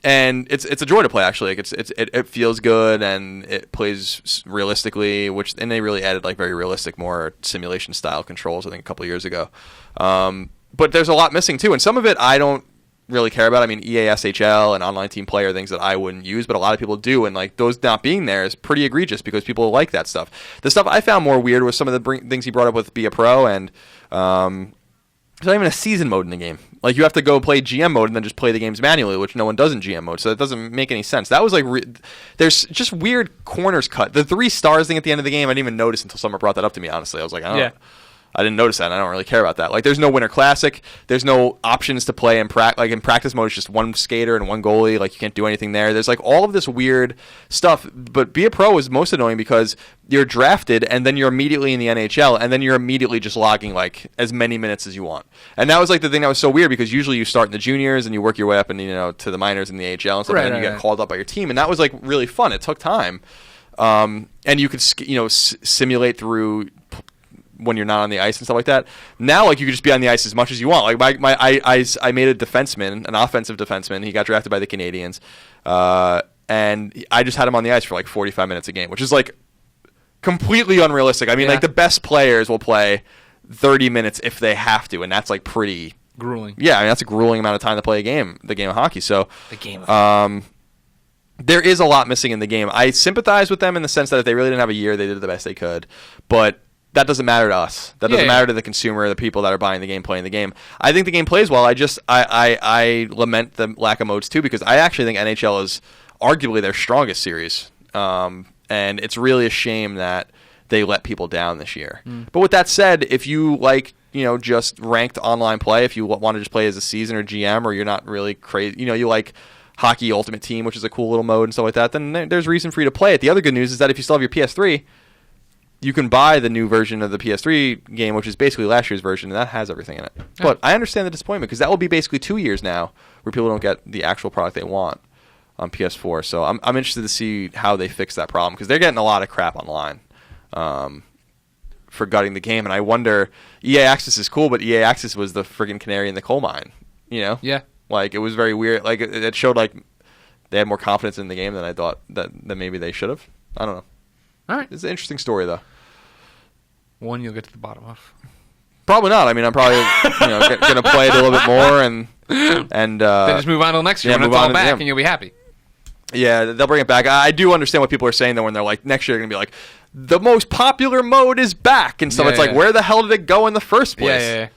And it's a joy to play, actually. Like it feels good, and it plays realistically, and they really added like very realistic, more simulation style controls, I think, a couple of years ago. But there's a lot missing too, and some of it I don't really care about. I mean, EA SHL and online team play are things that I wouldn't use, but a lot of people do, and like those not being there is pretty egregious because people like that stuff. The stuff I found more weird was some of the things he brought up with Be a Pro, and there's not even a season mode in the game. Like, you have to go play GM mode and then just play the games manually, which no one does in GM mode, so that doesn't make any sense. That was like there's just weird corners cut. The 3 stars thing at the end of the game, I didn't even notice until someone brought that up to me, honestly. I was like, I didn't notice that, and I don't really care about that. Like, there's no Winter Classic. There's no options to play in practice mode. It's just one skater and one goalie. Like, you can't do anything there. There's, like, all of this weird stuff. But Be a Pro is most annoying because you're drafted, and then you're immediately in the NHL, and then you're immediately just logging, like, as many minutes as you want. And that was, like, the thing that was so weird, because usually you start in the juniors, and you work your way up, and to the minors in the AHL and stuff, and then you get called up by your team. And that was, like, really fun. It took time. And you could, simulate through when you're not on the ice and stuff like that. Now, like, you can just be on the ice as much as you want. Like, I made a defenseman, an offensive defenseman. He got drafted by the Canadians, and I just had him on the ice for like 45 minutes a game, which is like completely unrealistic. I mean, like, the best players will play 30 minutes if they have to, and that's like pretty grueling. Yeah, I mean, that's a grueling amount of time to play the game of hockey. So the game of hockey. There is a lot missing in the game. I sympathize with them in the sense that if they really didn't have a year, they did the best they could, but that doesn't matter to us. That doesn't matter to the consumer, the people that are buying the game, playing the game. I think the game plays well. I lament the lack of modes too, because I actually think NHL is arguably their strongest series, and it's really a shame that they let people down this year. But with that said, if you like, just ranked online play, if you want to just play as a season or GM, or you're not really crazy, you like Hockey Ultimate Team, which is a cool little mode and stuff like that, then there's reason for you to play it. The other good news is that if you still have your PS3, you can buy the new version of the PS3 game, which is basically last year's version, and that has everything in it. Yeah. But I understand the disappointment, because that will be basically 2 years now where people don't get the actual product they want on PS4. So I'm interested to see how they fix that problem, because they're getting a lot of crap online for gutting the game. And I wonder, EA Access is cool, but EA Access was the friggin' canary in the coal mine, Yeah. Like, it was very weird. Like, it showed like they had more confidence in the game than I thought that maybe they should have. I don't know. All right. It's an interesting story, though. One you'll get to the bottom of. Probably not. I mean, I'm probably going to play it a little bit more and then just move on to next year when it's all back and you'll be happy. Yeah, they'll bring it back. I do understand what people are saying, though, when they're like, next year they're going to be like, the most popular mode is back and stuff. It's like, where the hell did it go in the first place? Yeah.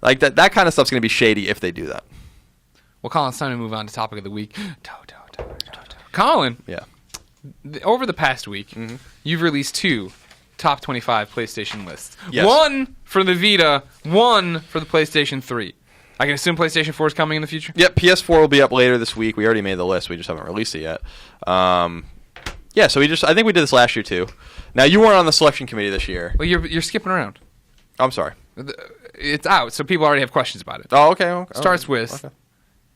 Like, that kind of stuff's going to be shady if they do that. Well, Colin, it's time to move on to topic of the week. Colin. Yeah. Over the past week, you've released 2 top 25 PlayStation lists. Yes. 1 for the Vita, 1 for the PlayStation 3. I can assume PlayStation 4 is coming in the future? Yep, PS4 will be up later this week. We already made the list. We just haven't released it yet. So I think we did this last year too. Now, you weren't on the selection committee this year. Well, you're skipping around. I'm sorry. It's out, so people already have questions about it. Oh, okay. Starts with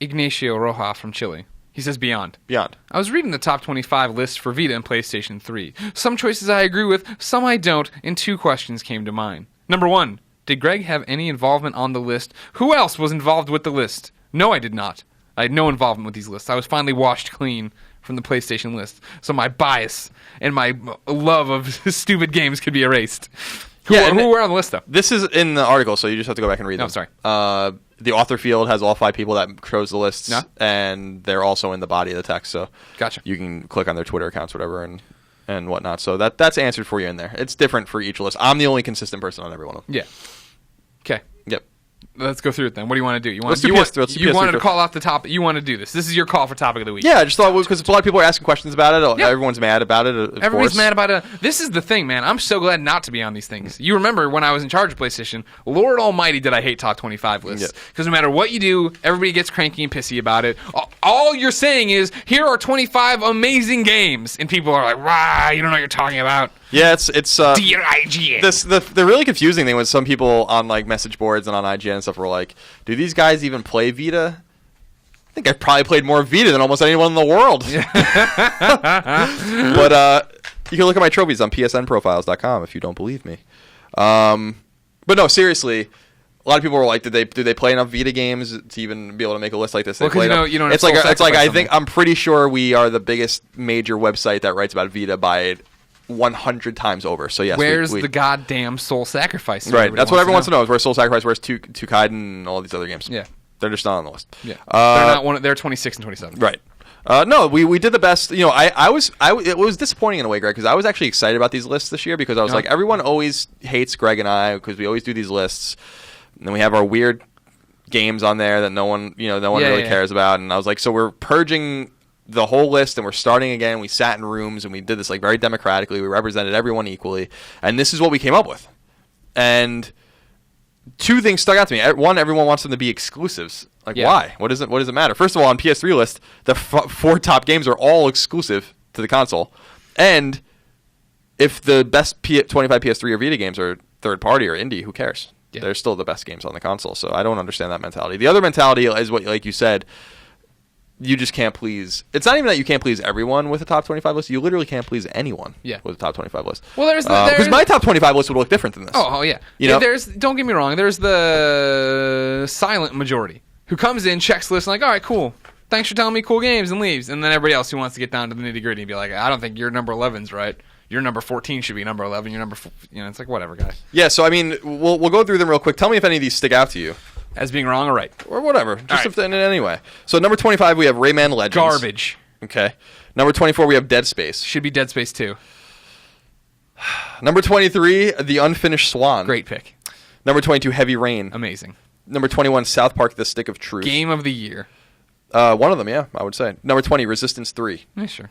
Ignacio Roja from Chile. He says Beyond. I was reading the top 25 list for Vita and PlayStation 3. Some choices I agree with, some I don't, and 2 questions came to mind. Number 1, did Greg have any involvement on the list? Who else was involved with the list? No, I did not. I had no involvement with these lists. I was finally washed clean from the PlayStation list, so my bias and my love of stupid games could be erased. Who were on the list, though? This is in the article, so you just have to go back and read them. Oh, sorry. The author field has all 5 people that chose the lists, and they're also in the body of the text. So gotcha. You can click on their Twitter accounts, whatever, and and whatnot. So that's answered for you in there. It's different for each list. I'm the only consistent person on every one of them. Yeah. Okay. Yep. Let's go through it then. What do you want to do? You Let's do PS3. You wanted to call off the topic. You want to do this. This is your call for topic of the week. Yeah, I just thought because a lot of people are asking questions about it. Yeah. Everyone's mad about it. Everybody's mad about it. This is the thing, man. I'm so glad not to be on these things. You remember when I was in charge of PlayStation, Lord Almighty, did I hate top 25 lists. Because no matter what you do, everybody gets cranky and pissy about it. All you're saying is, here are 25 amazing games. And people are like, wow, you don't know what you're talking about. Yeah, it's Dear IGN. The really confusing thing was some people on like message boards and on IGN and stuff were like, do these guys even play Vita? I think I've probably played more Vita than almost anyone in the world. But you can look at my trophies on psnprofiles.com if you don't believe me. But no, seriously, a lot of people were like, did they play enough Vita games to even be able to make a list like this? Well, because you don't have it's like I think I'm pretty sure we are the biggest major website that writes about Vita by 100 times over. So yes, where's the goddamn Soul Sacrifice? Right, that's what everyone wants to know. Is where's Soul Sacrifice? Where's Tukaiden and all these other games? Yeah, they're just not on the list. Yeah, they're not one. They're 26 and 27. Right. No, we did the best. You know, it was disappointing in a way, Greg, because I was actually excited about these lists this year because I was like, everyone always hates Greg and I because we always do these lists, and then we have our weird games on there that no one really cares about, and I was like, so we're purging the whole list and we're starting again. We sat in rooms and we did this like very democratically. We represented everyone equally, and this is what we came up with. And two things stuck out to me. One, everyone wants them to be exclusives. Like, why? What does it matter? First of all, on PS3 list, the four top games are all exclusive to the console. And if the best 25 PS3 or Vita games are third party or indie, who cares? Yeah. They're still the best games on the console. So I don't understand that mentality. The other mentality is what, like you said, you just can't please. It's not even that you can't please everyone with a top 25 list. You literally can't please anyone with a top 25 list. Well, there's because my top 25 list would look different than this. Oh yeah. You know, don't get me wrong. There's the silent majority who comes in, checks lists, and like, all right, cool. Thanks for telling me cool games, and leaves. And then everybody else who wants to get down to the nitty gritty and be like, I don't think your number 11's right. Your number 14 should be number 11. Your number, it's like whatever, guys. Yeah. So I mean, we'll go through them real quick. Tell me if any of these stick out to you. As being wrong or right. Or whatever. Just if in any way. So number 25, we have Rayman Legends. Garbage. Okay. Number 24, we have Dead Space. Should be Dead Space 2. Number 23, The Unfinished Swan. Great pick. Number 22, Heavy Rain. Amazing. Number 21, South Park: The Stick of Truth. Game of the year. One of them, yeah, I would say. Number 20, Resistance 3. Yeah, sure.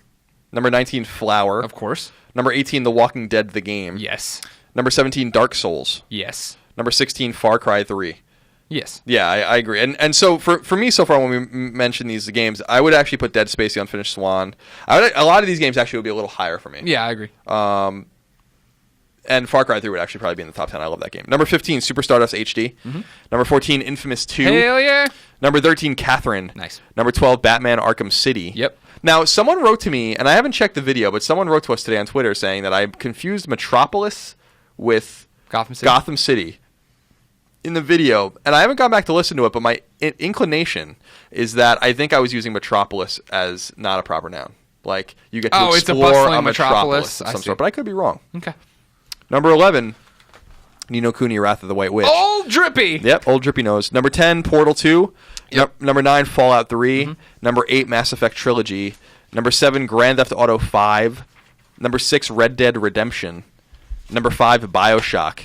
Number 19, Flower. Of course. Number 18, The Walking Dead: The Game. Yes. Number 17, Dark Souls. Yes. Number 16, Far Cry 3. Yes. Yeah, I agree. And so for me so far when we mention these games, I would actually put Dead Space: The Unfinished Swan. A lot of these games actually would be a little higher for me. Yeah, I agree. And Far Cry 3 would actually probably be in the top 10. I love that game. Number 15, Super Stardust HD. Mm-hmm. Number 14, Infamous 2. Hell yeah. Number 13, Catherine. Nice. Number 12, Batman: Arkham City. Yep. Now, someone wrote to me, and I haven't checked the video, but someone wrote to us today on Twitter saying that I confused Metropolis with Gotham City in the video, and I haven't gone back to listen to it, but my inclination is that I think I was using Metropolis as not a proper noun. Like, you get to explore a metropolis of some sort, but I could be wrong. Okay. Number 11, Ni no Kuni: Wrath of the White Witch. Old Drippy! Yep, Old Drippy nose. Number 10, Portal 2. Yep. Number 9, Fallout 3. Mm-hmm. Number 8, Mass Effect Trilogy. Number 7, Grand Theft Auto 5. Number 6, Red Dead Redemption. Number 5, BioShock.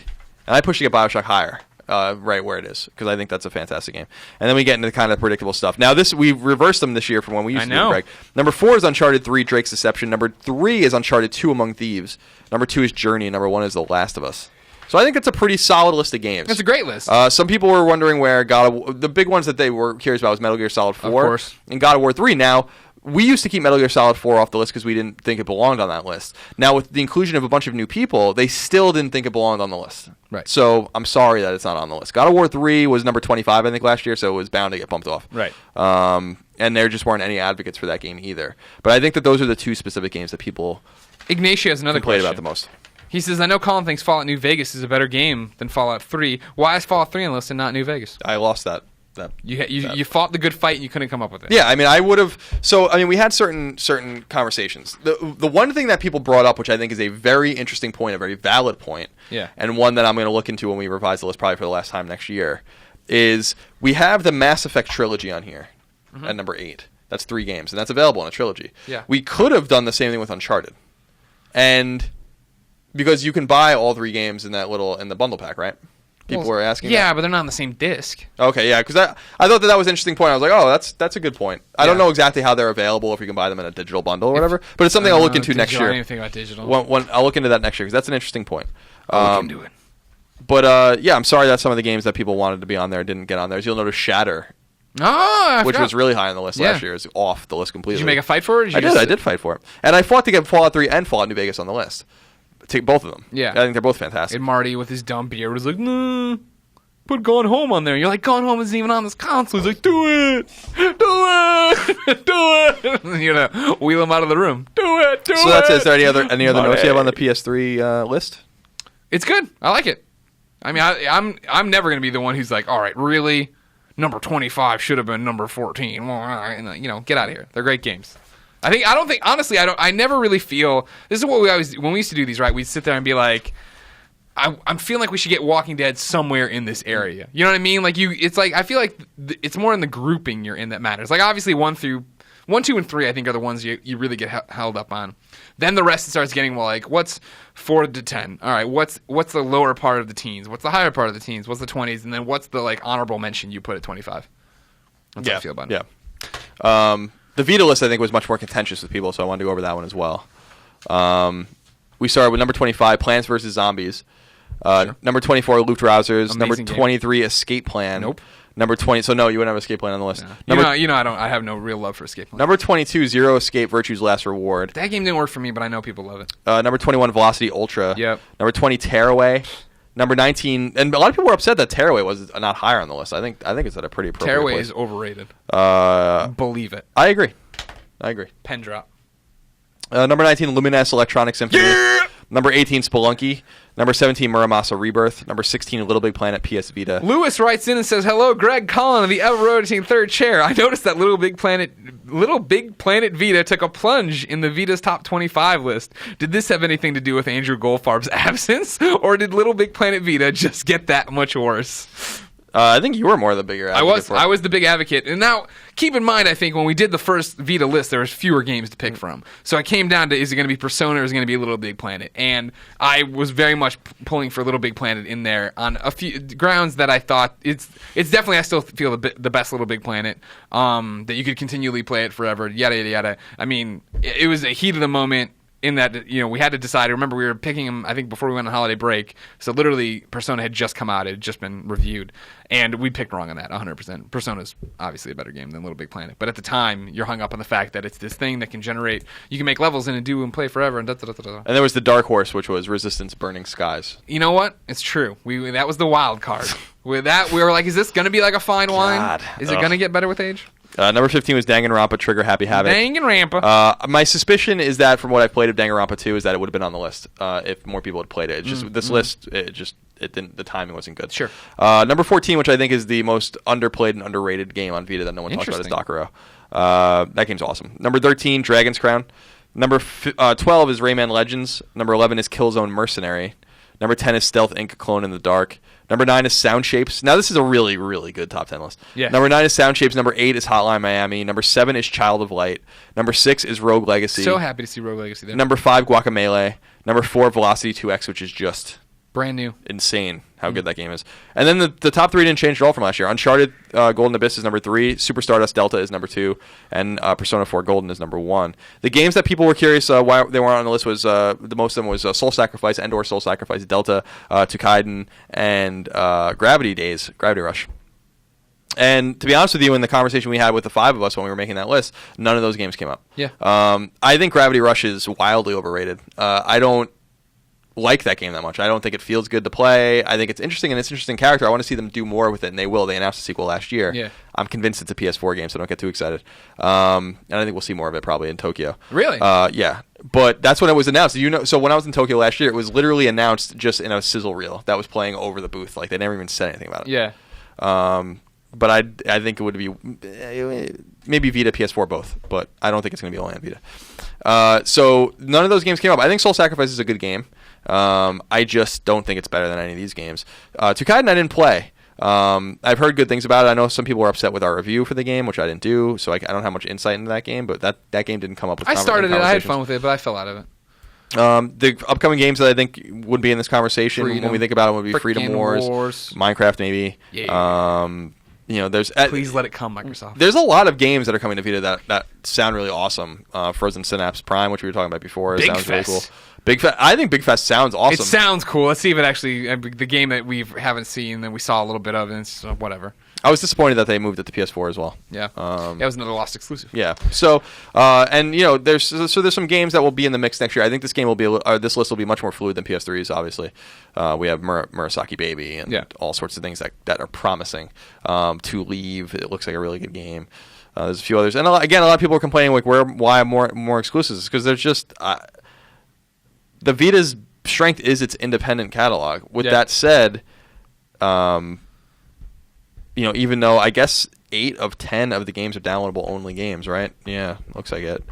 And I push to get BioShock higher. Right where it is, because I think that's a fantastic game. And then we get into the kind of predictable stuff. Now, we reversed them this year from when we used to do it, Greg. Number 4 is Uncharted 3, Drake's Deception. Number 3 is Uncharted 2, Among Thieves. Number 2 is Journey. Number 1 is The Last of Us. So I think it's a pretty solid list of games. It's a great list. Some people were wondering where the big ones that they were curious about was Metal Gear Solid 4 of course. And God of War 3. Now, we used to keep Metal Gear Solid 4 off the list because we didn't think it belonged on that list. Now, with the inclusion of a bunch of new people, they still didn't think it belonged on the list. Right. So I'm sorry that it's not on the list. God of War 3 was number 25, I think, last year, so it was bound to get bumped off. Right. And there just weren't any advocates for that game either. But I think that those are the two specific games that people Ignacio has another complain question about the most. He says, I know Colin thinks Fallout New Vegas is a better game than Fallout 3. Why is Fallout 3 on the list and not New Vegas? I lost that. You fought the good fight and you couldn't come up with it. Yeah, I mean, I would have. So, I mean, we had certain conversations. The one thing that people brought up, which I think is a very interesting point, a very valid point, and one that I'm going to look into when we revise the list probably for the last time next year, is we have the Mass Effect trilogy on here at number 8. That's 3 games, and that's available in a trilogy. Yeah. We could have done the same thing with Uncharted. And because you can buy all 3 games in the bundle pack, right? People were asking. Yeah, that. but they're not on the same disc. Okay, yeah, because I thought that was an interesting point. I was like, oh, that's a good point. I don't know exactly how they're available, if you can buy them in a digital bundle or whatever, but it's something I'll look into next year. I don't even think about digital. I'll look into that next year, because that's an interesting point. I'll look into it. But, yeah, I'm sorry that some of the games that people wanted to be on there didn't get on there. As you'll notice, Shatter, which was really high on the list last year, is off the list completely. Did you make a fight for it? I did fight for it. And I fought to get Fallout 3 and Fallout New Vegas on the list. Take both of them. Yeah. I think they're both fantastic. And Marty, with his dumb beard, was like, nah. Put Gone Home on there. You're like, Gone Home isn't even on this console. He's like, do it, and you know, wheel him out of the room. Do it. So that's it. Is there any other notes you have on the PS3 list? It's good. I like it. I mean, I'm never gonna be the one who's like, all right, really, number 25 should have been number 14. And, you know, get out of here. They're great games. I never really feel. This is what when we used to do these, right? We'd sit there and be like, I'm feeling like we should get Walking Dead somewhere in this area. You know what I mean? Like it's like I feel like it's more in the grouping you're in that matters. Like obviously 1, 2, and 3 I think are the ones you really get held up on. Then the rest starts getting like what's 4 to 10? All right, what's the lower part of the teens? What's the higher part of the teens? What's the 20s? And then what's the like honorable mention you put at 25? That's how I feel about it. Yeah. The Vita list I think was much more contentious with people, so I wanted to go over that one as well. We started with number 25, Plants vs. Zombies. Sure. Number 24, Loop Rousers. Number 23, Escape Plan. Nope. Number 20. So no, you wouldn't have Escape Plan on the list. No. I have no real love for Escape Plan. Number 22, Zero Escape: Virtue's Last Reward. That game didn't work for me, but I know people love it. Number 21, Velocity Ultra. Yep. Number 20, Tearaway. Number 19, and a lot of people were upset that Tearaway was not higher on the list. I think it's at a pretty appropriate Tearaway place. is overrated. Believe it. I agree. Pen drop. Number 19, Luminous Electronic Symphony. Yeah! Number 18, Spelunky. Number 17, Muramasa Rebirth. Number 16, Little Big Planet PS Vita. Lewis writes in and says, "Hello, Greg Collin of the ever-rotating third chair. I noticed that Little Big Planet Vita took a plunge in the Vita's top 25 list. Did this have anything to do with Andrew Goldfarb's absence, or did Little Big Planet Vita just get that much worse?" I think you were more the bigger advocate. I was the big advocate. And now, keep in mind, I think when we did the first Vita list, there was fewer games to pick from. So I came down to, is it going to be Persona or is it going to be Little Big Planet? And I was very much pulling for Little Big Planet in there on a few grounds that I thought it's definitely, I still feel the best Little Big Planet, that you could continually play it forever, yada, yada, yada. I mean, it was a heat of the moment. In that, you know, we had to decide. Remember, we were picking them, I think, before we went on holiday break. So literally, Persona had just come out. It had just been reviewed. And we picked wrong on that, 100%. Persona's obviously a better game than Little Big Planet. But at the time, you're hung up on the fact that it's this thing that can generate, you can make levels in and do and play forever. And And there was the dark horse, which was Resistance Burning Skies. You know what? It's true. That was the wild card. With that, we were like, is this going to be like a fine wine? Is it going to get better with age? Number 15 was Danganronpa Trigger Happy Havoc. Danganronpa. My suspicion is that from what I've played of Danganronpa 2 is that it would have been on the list if more people had played it. It's just this list, it didn't. The timing wasn't good. Sure. Number 14, which I think is the most underplayed and underrated game on Vita that no one talks about, is Dokuro. That game's awesome. Number 13, Dragon's Crown. Number 12 is Rayman Legends. Number 11 is Killzone Mercenary. Number 10 is Stealth Inc. Clone in the Dark. Number 9 is Sound Shapes. Now, this is a really, really good top 10 list. Yeah. Number 9 is Sound Shapes. Number 8 is Hotline Miami. Number 7 is Child of Light. Number 6 is Rogue Legacy. So happy to see Rogue Legacy there. Number 5, Guacamelee. Number 4, Velocity 2X, which is just brand new. Insane how good that game is. And then the top 3 didn't change at all from last year. Uncharted Golden Abyss is number 3. Super Stardust Delta is number 2. And Persona 4 Golden is number 1. The games that people were curious why they weren't on the list was, the most of them was Soul Sacrifice, Endor Soul Sacrifice, Delta, Tukaiden, and Gravity Rush. And to be honest with you, in the conversation we had with the 5 of us when we were making that list, none of those games came up. Yeah. I think Gravity Rush is wildly overrated. I don't like that game that much. I don't think it feels good to play. I think it's interesting and it's an interesting character. I want to see them do more with it, and they will. They announced a sequel last year. Yeah. I'm convinced it's a PS4 game, so don't get too excited. And I think we'll see more of it probably in Tokyo. Really? Yeah. But that's when it was announced. So when I was in Tokyo last year, it was literally announced just in a sizzle reel that was playing over the booth. Like, they never even said anything about it. Yeah. But I think it would be maybe Vita, PS4, both. But I don't think it's going to be only on Vita. So none of those games came up. I think Soul Sacrifice is a good game. I just don't think it's better than any of these games. Tukaiden I didn't play. I've heard good things about it. I know some people were upset with our review for the game, which I didn't do, so I don't have much insight into that game, but that game didn't come up with I started it. I had fun with it, but I fell out of it. The upcoming games that I think would be in this conversation when we think about it would be Freedom Wars, Minecraft maybe. Yeah. There's Please let it come, Microsoft. There's a lot of games that are coming to Vita that sound really awesome. Frozen Synapse Prime, which we were talking about before, sounds really cool. I think Big Fest sounds awesome. It sounds cool. Let's see if it actually the game that we haven't seen that we saw a little bit of, and it's whatever. I was disappointed that they moved it to PS4 as well. Yeah, that was another lost exclusive. Yeah. So, there's some games that will be in the mix next year. I think this game will be this list will be much more fluid than PS3's. Obviously, we have Murasaki Baby and all sorts of things that are promising. To Leave, it looks like a really good game. There's a few others, and a lot of people are complaining why more exclusives, because there's just the Vita's strength is its independent catalog. With that said, even though I guess 8 of 10 of the games are downloadable only games, right? Yeah, looks like it.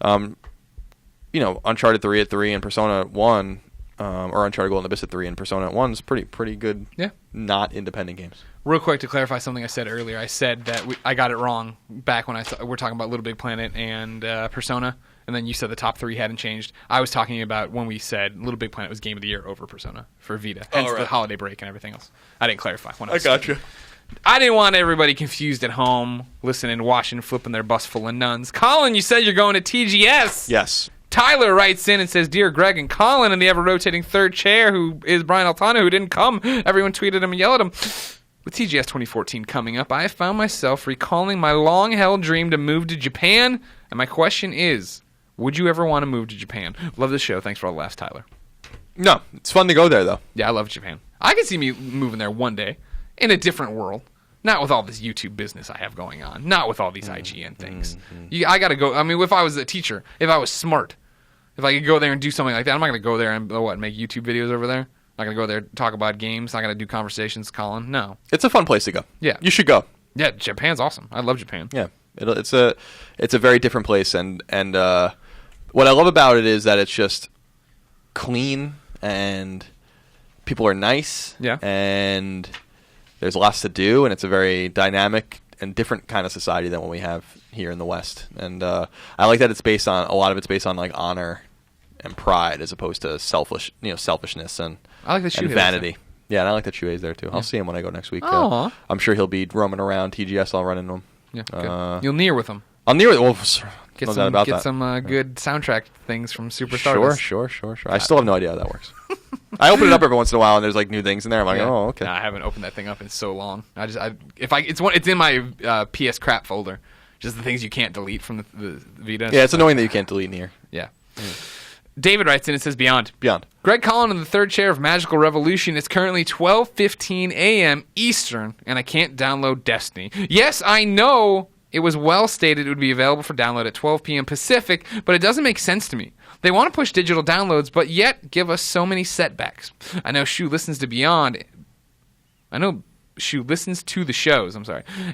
Uncharted 3 at 3 and Persona 1, or Uncharted Golden Abyss at 3 and Persona 1 is pretty good. Yeah. Not independent games. Real quick to clarify something I said earlier, I said that I got it wrong back when we're talking about Little Big Planet and Persona, and then you said the top 3 hadn't changed. I was talking about when we said Little Big Planet was Game of the Year over Persona for Vita, hence the holiday break and everything else. I didn't clarify. I gotcha. I didn't want everybody confused at home, listening, watching, flipping their bus full of nuns. Colin, you said you're going to TGS. Yes. Tyler writes in and says, Dear Greg and Colin and the ever-rotating third chair, who is Brian Altano, who didn't come. Everyone tweeted him and yelled at him. With TGS 2014 coming up, I found myself recalling my long-held dream to move to Japan. And my question is, would you ever want to move to Japan? Love the show. Thanks for all the laughs, Tyler. No. It's fun to go there, though. Yeah, I love Japan. I can see me moving there one day. In a different world. Not with all this YouTube business I have going on. Not with all these IGN things. I got to go. I mean, if I was a teacher, if I was smart, if I could go there and do something like that, I'm not going to go there and make YouTube videos over there? I'm not going to go there and talk about games. Not going to do conversations, Colin. No. It's a fun place to go. Yeah. You should go. Yeah, Japan's awesome. I love Japan. Yeah. It's a very different place. And what I love about it is that it's just clean and people are nice. Yeah. And there's lots to do, and it's a very dynamic and different kind of society than what we have here in the West. And I like that a lot of it's based on like honor and pride as opposed to selfishness and I like that and vanity. Yeah, and I like that Shuei's there too. I'll see him when I go next week. I'm sure he'll be roaming around TGS. I'll run into him. Yeah, good. You'll near with him. I'll near with him. Well, get no some, doubt about get that. some good soundtrack things from Superstardust. Sure. I still have no idea how that works. I open it up every once in a while, and there's like new things in there. I'm like, oh, okay. Nah, I haven't opened that thing up in so long. It's in my PS crap folder. Just the things you can't delete from the Vita. Yeah, it's annoying that you can't delete in here. Yeah. David writes in and says, Beyond. Greg Collin in the third chair of Magical Revolution. It's currently 12:15 a.m. Eastern, and I can't download Destiny. Yes, I know it was well stated it would be available for download at 12 p.m. Pacific, but it doesn't make sense to me. They want to push digital downloads, but yet give us so many setbacks. I know Shu listens to Beyond. I know Shu listens to the shows,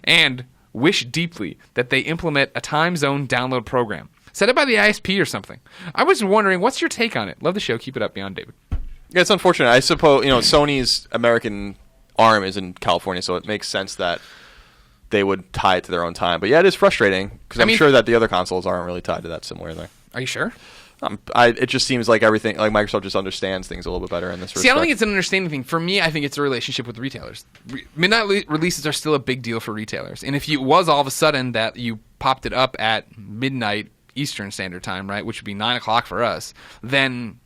and wish deeply that they implement a time zone download program. Set it by the ISP or something. I was wondering, what's your take on it? Love the show. Keep it up, Beyond, David. Yeah, it's unfortunate. I suppose, Sony's American arm is in California, so it makes sense that they would tie it to their own time. But yeah, it is frustrating, because I'm sure that the other consoles aren't really tied to that similar thing. Are you sure? It just seems like everything, like Microsoft just understands things a little bit better in this respect. See, I don't think it's an understanding thing. For me, I think it's a relationship with retailers. Midnight releases are still a big deal for retailers. And if it was all of a sudden that you popped it up at midnight Eastern Standard Time, right, which would be 9 o'clock for us, then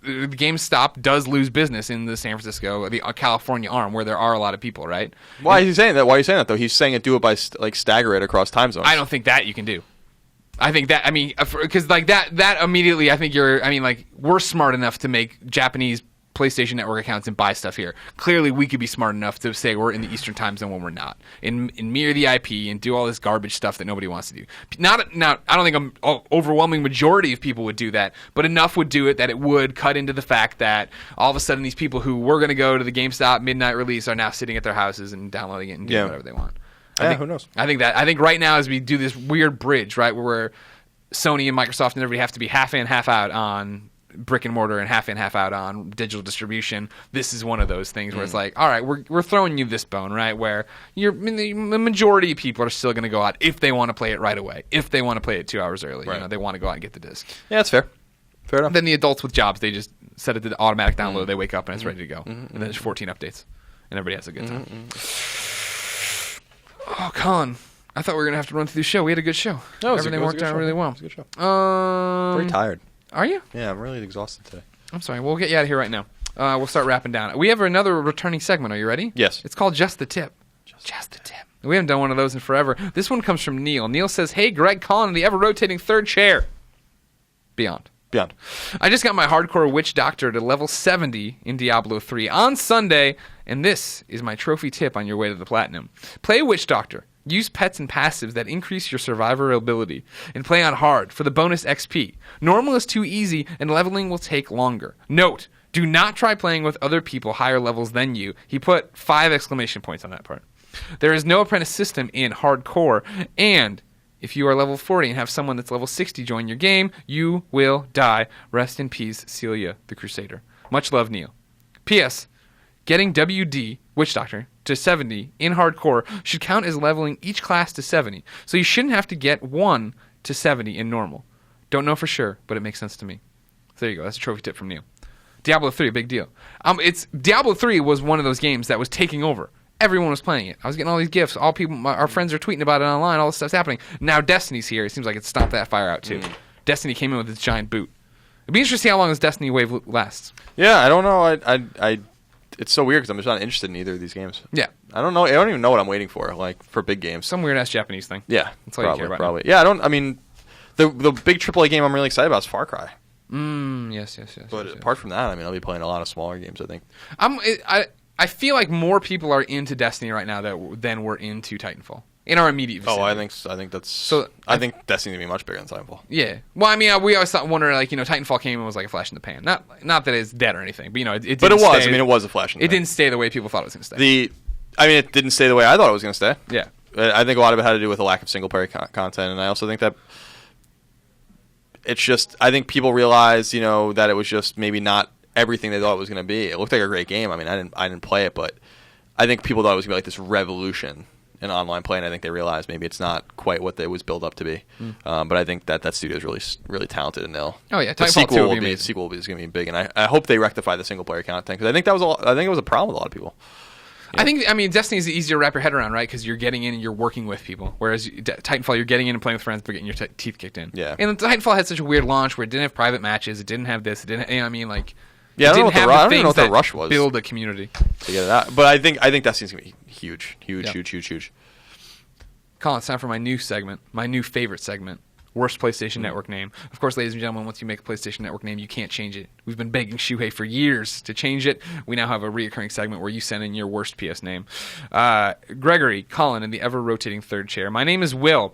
GameStop does lose business in the San Francisco, the California arm, where there are a lot of people, right? Why is he saying that? Why are you saying that, though? He's saying do it by, stagger it across time zones. I don't think that you can do. I think that, because that immediately, I think we're smart enough to make Japanese PlayStation Network accounts and buy stuff here. Clearly, we could be smart enough to say we're in the Eastern Time Zone when we're not, and mirror the IP and do all this garbage stuff that nobody wants to do. Now, I don't think an overwhelming majority of people would do that, but enough would do it that it would cut into the fact that all of a sudden these people who were going to go to the GameStop midnight release are now sitting at their houses and downloading it and doing whatever they want. Who knows? I think right now as we do this weird bridge, right, where Sony and Microsoft and everybody have to be half in, half out on brick and mortar and half in, half out on digital distribution. This is one of those things where it's like, all right, we're throwing you this bone, right, where the majority of people are still going to go out if they want to play it right away, if they want to play it 2 hours early. Right. They want to go out and get the disc. Yeah, that's fair. Fair enough. Then the adults with jobs, they just set it to the automatic download. They wake up and it's ready to go. And then there's 14 updates. And everybody has a good time. Oh, Colin. I thought we were going to have to run through the show. We had a good show. No, everything worked out really well. It was a good show. Very tired. Are you? Yeah, I'm really exhausted today. I'm sorry. We'll get you out of here right now. We'll start wrapping down. We have another returning segment. Are you ready? Yes. It's called Just the Tip. Just the Tip. We haven't done one of those in forever. This one comes from Neil. Neil says, "Hey, Greg, Colin, the ever-rotating third chair. Beyond. I just got my hardcore witch doctor to level 70 in Diablo 3 on Sunday, and this is my trophy tip on your way to the platinum. Play witch doctor. Use pets and passives that increase your survivability, and play on hard for the bonus XP. Normal is too easy, and leveling will take longer. Note, do not try playing with other people higher levels than you." He put 5 exclamation points on that part. "There is no apprentice system in hardcore, and if you are level 40 and have someone that's level 60 join your game, you will die. Rest in peace, Celia the Crusader. Much love, Neil. P.S. Getting WD, Witch Doctor, to 70 in hardcore should count as leveling each class to 70, so you shouldn't have to get 1 to 70 in normal. Don't know for sure, but it makes sense to me." So there you go. That's a trophy tip from Neil. Diablo 3, big deal. Diablo 3 was one of those games that was taking over. Everyone was playing it. I was getting all these gifts. All people, our friends are tweeting about it online. All this stuff's happening. Now Destiny's here. It seems like it's stomped that fire out too. Destiny came in with its giant boot. It'd be interesting to see how long this Destiny wave lasts. Yeah, I don't know. I it's so weird because I'm just not interested in either of these games. Yeah. I don't know. I don't even know what I'm waiting for, like, for big games. Some weird-ass Japanese thing. Yeah. That's all you care about. Probably. Yeah, I mean, the big AAA game I'm really excited about is Far Cry. Yes. But apart from that, I mean, I'll be playing a lot of smaller games, I think. I feel like more people are into Destiny right now than were into Titanfall in our immediate vicinity. Oh, I think that's so. I think Destiny's gonna be much bigger than Titanfall. Yeah. Well, I mean, we always wonder, like, Titanfall came and was like a flash in the pan. Not that it's dead or anything, but it didn't. But it was. Stay, I mean, it was a flash in the pan. It didn't stay the way people thought it was gonna stay. It didn't stay the way I thought it was gonna stay. Yeah. I think a lot of it had to do with a lack of single player content, and I also think that it's just. I think people realized, that it was just maybe not everything they thought it was going to be. It looked like a great game. I mean, I didn't play it, but I think people thought it was going to be like this revolution in online play, and I think they realized maybe it's not quite what it was built up to be. But I think that studio is really, really talented, and they'll. Oh yeah, the sequel will be going to be big, and I hope they rectify the single player content because I think it was a problem with a lot of people. Yeah. I mean, Destiny's easier to wrap your head around, right? Because you're getting in and you're working with people. Whereas Titanfall, you're getting in and playing with friends, but getting your teeth kicked in. Yeah. And Titanfall had such a weird launch where it didn't have private matches, it didn't have this, it didn't. I mean, like. Yeah, I don't know what the rush was. Build a community to get it out, but I think Destiny's gonna be huge. Colin, it's time for my new segment, my new favorite segment. Worst PlayStation Network name. Of course, ladies and gentlemen, once you make a PlayStation Network name, you can't change it. We've been begging Shuhei for years to change it. We now have a reoccurring segment where you send in your worst PS name. Gregory, Colin, in the ever-rotating third chair. My name is Will,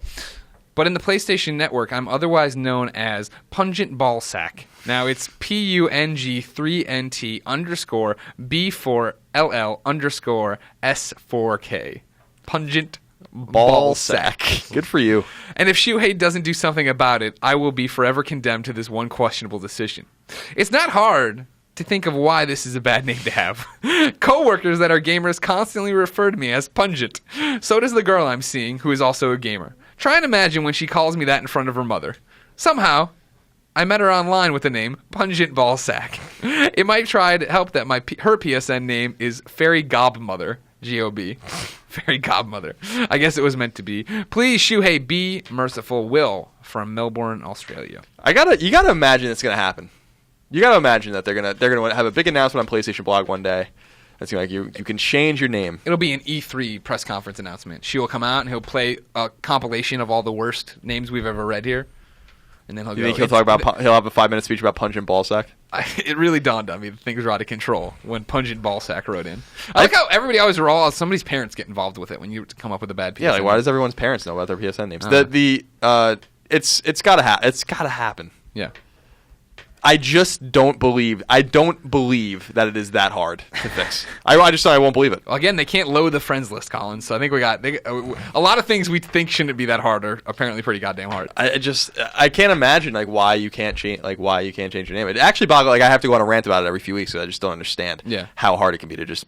but in the PlayStation Network, I'm otherwise known as Pungent Ballsack. Now, it's PUNG3NT_B4LL_S4K. Pungent Ballsack. Good for you. And if Shuhei doesn't do something about it, I will be forever condemned to this one questionable decision. It's not hard to think of why this is a bad name to have. Co-workers that are gamers constantly refer to me as Pungent. So does the girl I'm seeing, who is also a gamer. Try and imagine when she calls me that in front of her mother. Somehow, I met her online with the name Pungent Ballsack. It might try to help that her PSN name is Fairy Gobmother. G-O-B. Fairy Godmother. I guess it was meant to be. Please, Shuhei, be merciful. Will from Melbourne, Australia. You gotta imagine it's gonna happen. You gotta imagine that they're gonna have a big announcement on PlayStation Blog one day. It's gonna you can change your name. It'll be an E3 press conference announcement. She will come out and he'll play a compilation of all the worst names we've ever read here. And then he'll have a 5-minute speech about Pungent Ballsack? It really dawned on me that things were out of control when Pungent Ballsack wrote in. I like how everybody always somebody's parents get involved with it when you come up with a bad PSN. Yeah, like why does everyone's parents know about their PSN names? It's gotta happen. Yeah. I just don't believe that it is that hard to fix. I won't believe it. Well, again, they can't load the friends list, Colin. So I think a lot of things we think shouldn't be that hard are apparently pretty goddamn hard. I can't imagine why you can't change your name. It actually boggles. I have to go on a rant about it every few weeks because I just don't understand how hard it can be to just,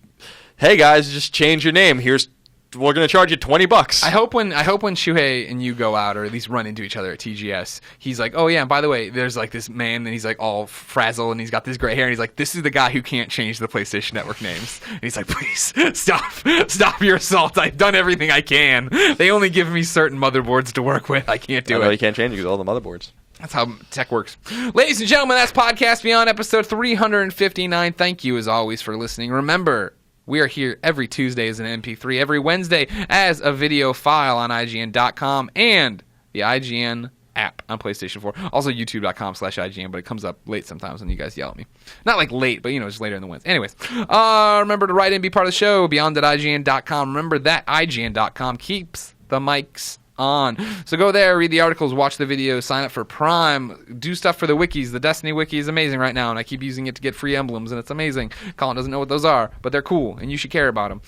hey guys, just change your name. Here's we're going to charge you $20. I hope when Shuhei and you go out, or at least run into each other at TGS, he's like, oh yeah, and by the way, there's like this man, and he's like all frazzled, and he's got this gray hair, and he's like, this is the guy who can't change the PlayStation Network names. And he's like, please stop your assault. I've done everything I can. They only give me certain motherboards to work with. I can't do it. You can't change it because all the motherboards. That's how tech works. Ladies and gentlemen, that's Podcast Beyond, episode 359. Thank you, as always, for listening. Remember, we are here every Tuesday as an MP3, every Wednesday as a video file on IGN.com and the IGN app on PlayStation 4. Also, YouTube.com/IGN, but it comes up late sometimes when you guys yell at me. Not like late, but, just later in the Wednesday. Anyways, remember to write in, be part of the show, beyond.IGN.com. Remember that IGN.com keeps the mics on. So go there, read the articles, watch the videos, sign up for Prime, do stuff for the wikis. The Destiny wiki is amazing right now, and I keep using it to get free emblems, and it's amazing. Colin doesn't know what those are, but they're cool, and you should care about them.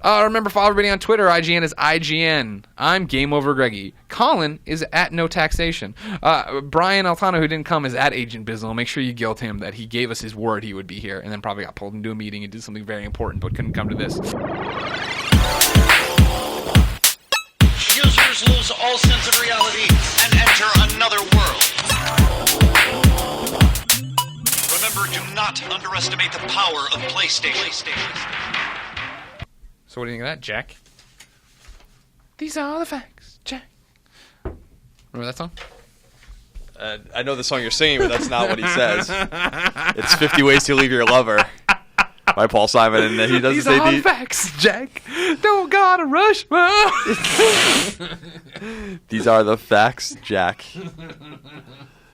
Remember, follow everybody on Twitter. IGN is IGN. I'm Game Over Greggy. Colin is at No Taxation. Brian Altano, who didn't come, is at Agent Bizzle. Make sure you guilt him that he gave us his word he would be here, and then probably got pulled into a meeting and did something very important, but couldn't come to this. Users lose all sense of reality and enter another world. Remember, do not underestimate the power of PlayStation. So what do you think of that, Jack? These are the facts, Jack. Remember that song? I know the song you're singing, but that's not what he says. It's 50 Ways to Leave Your Lover by Paul Simon, and he doesn't say these are the facts, Jack. Don't gotta rush. These are the facts, Jack.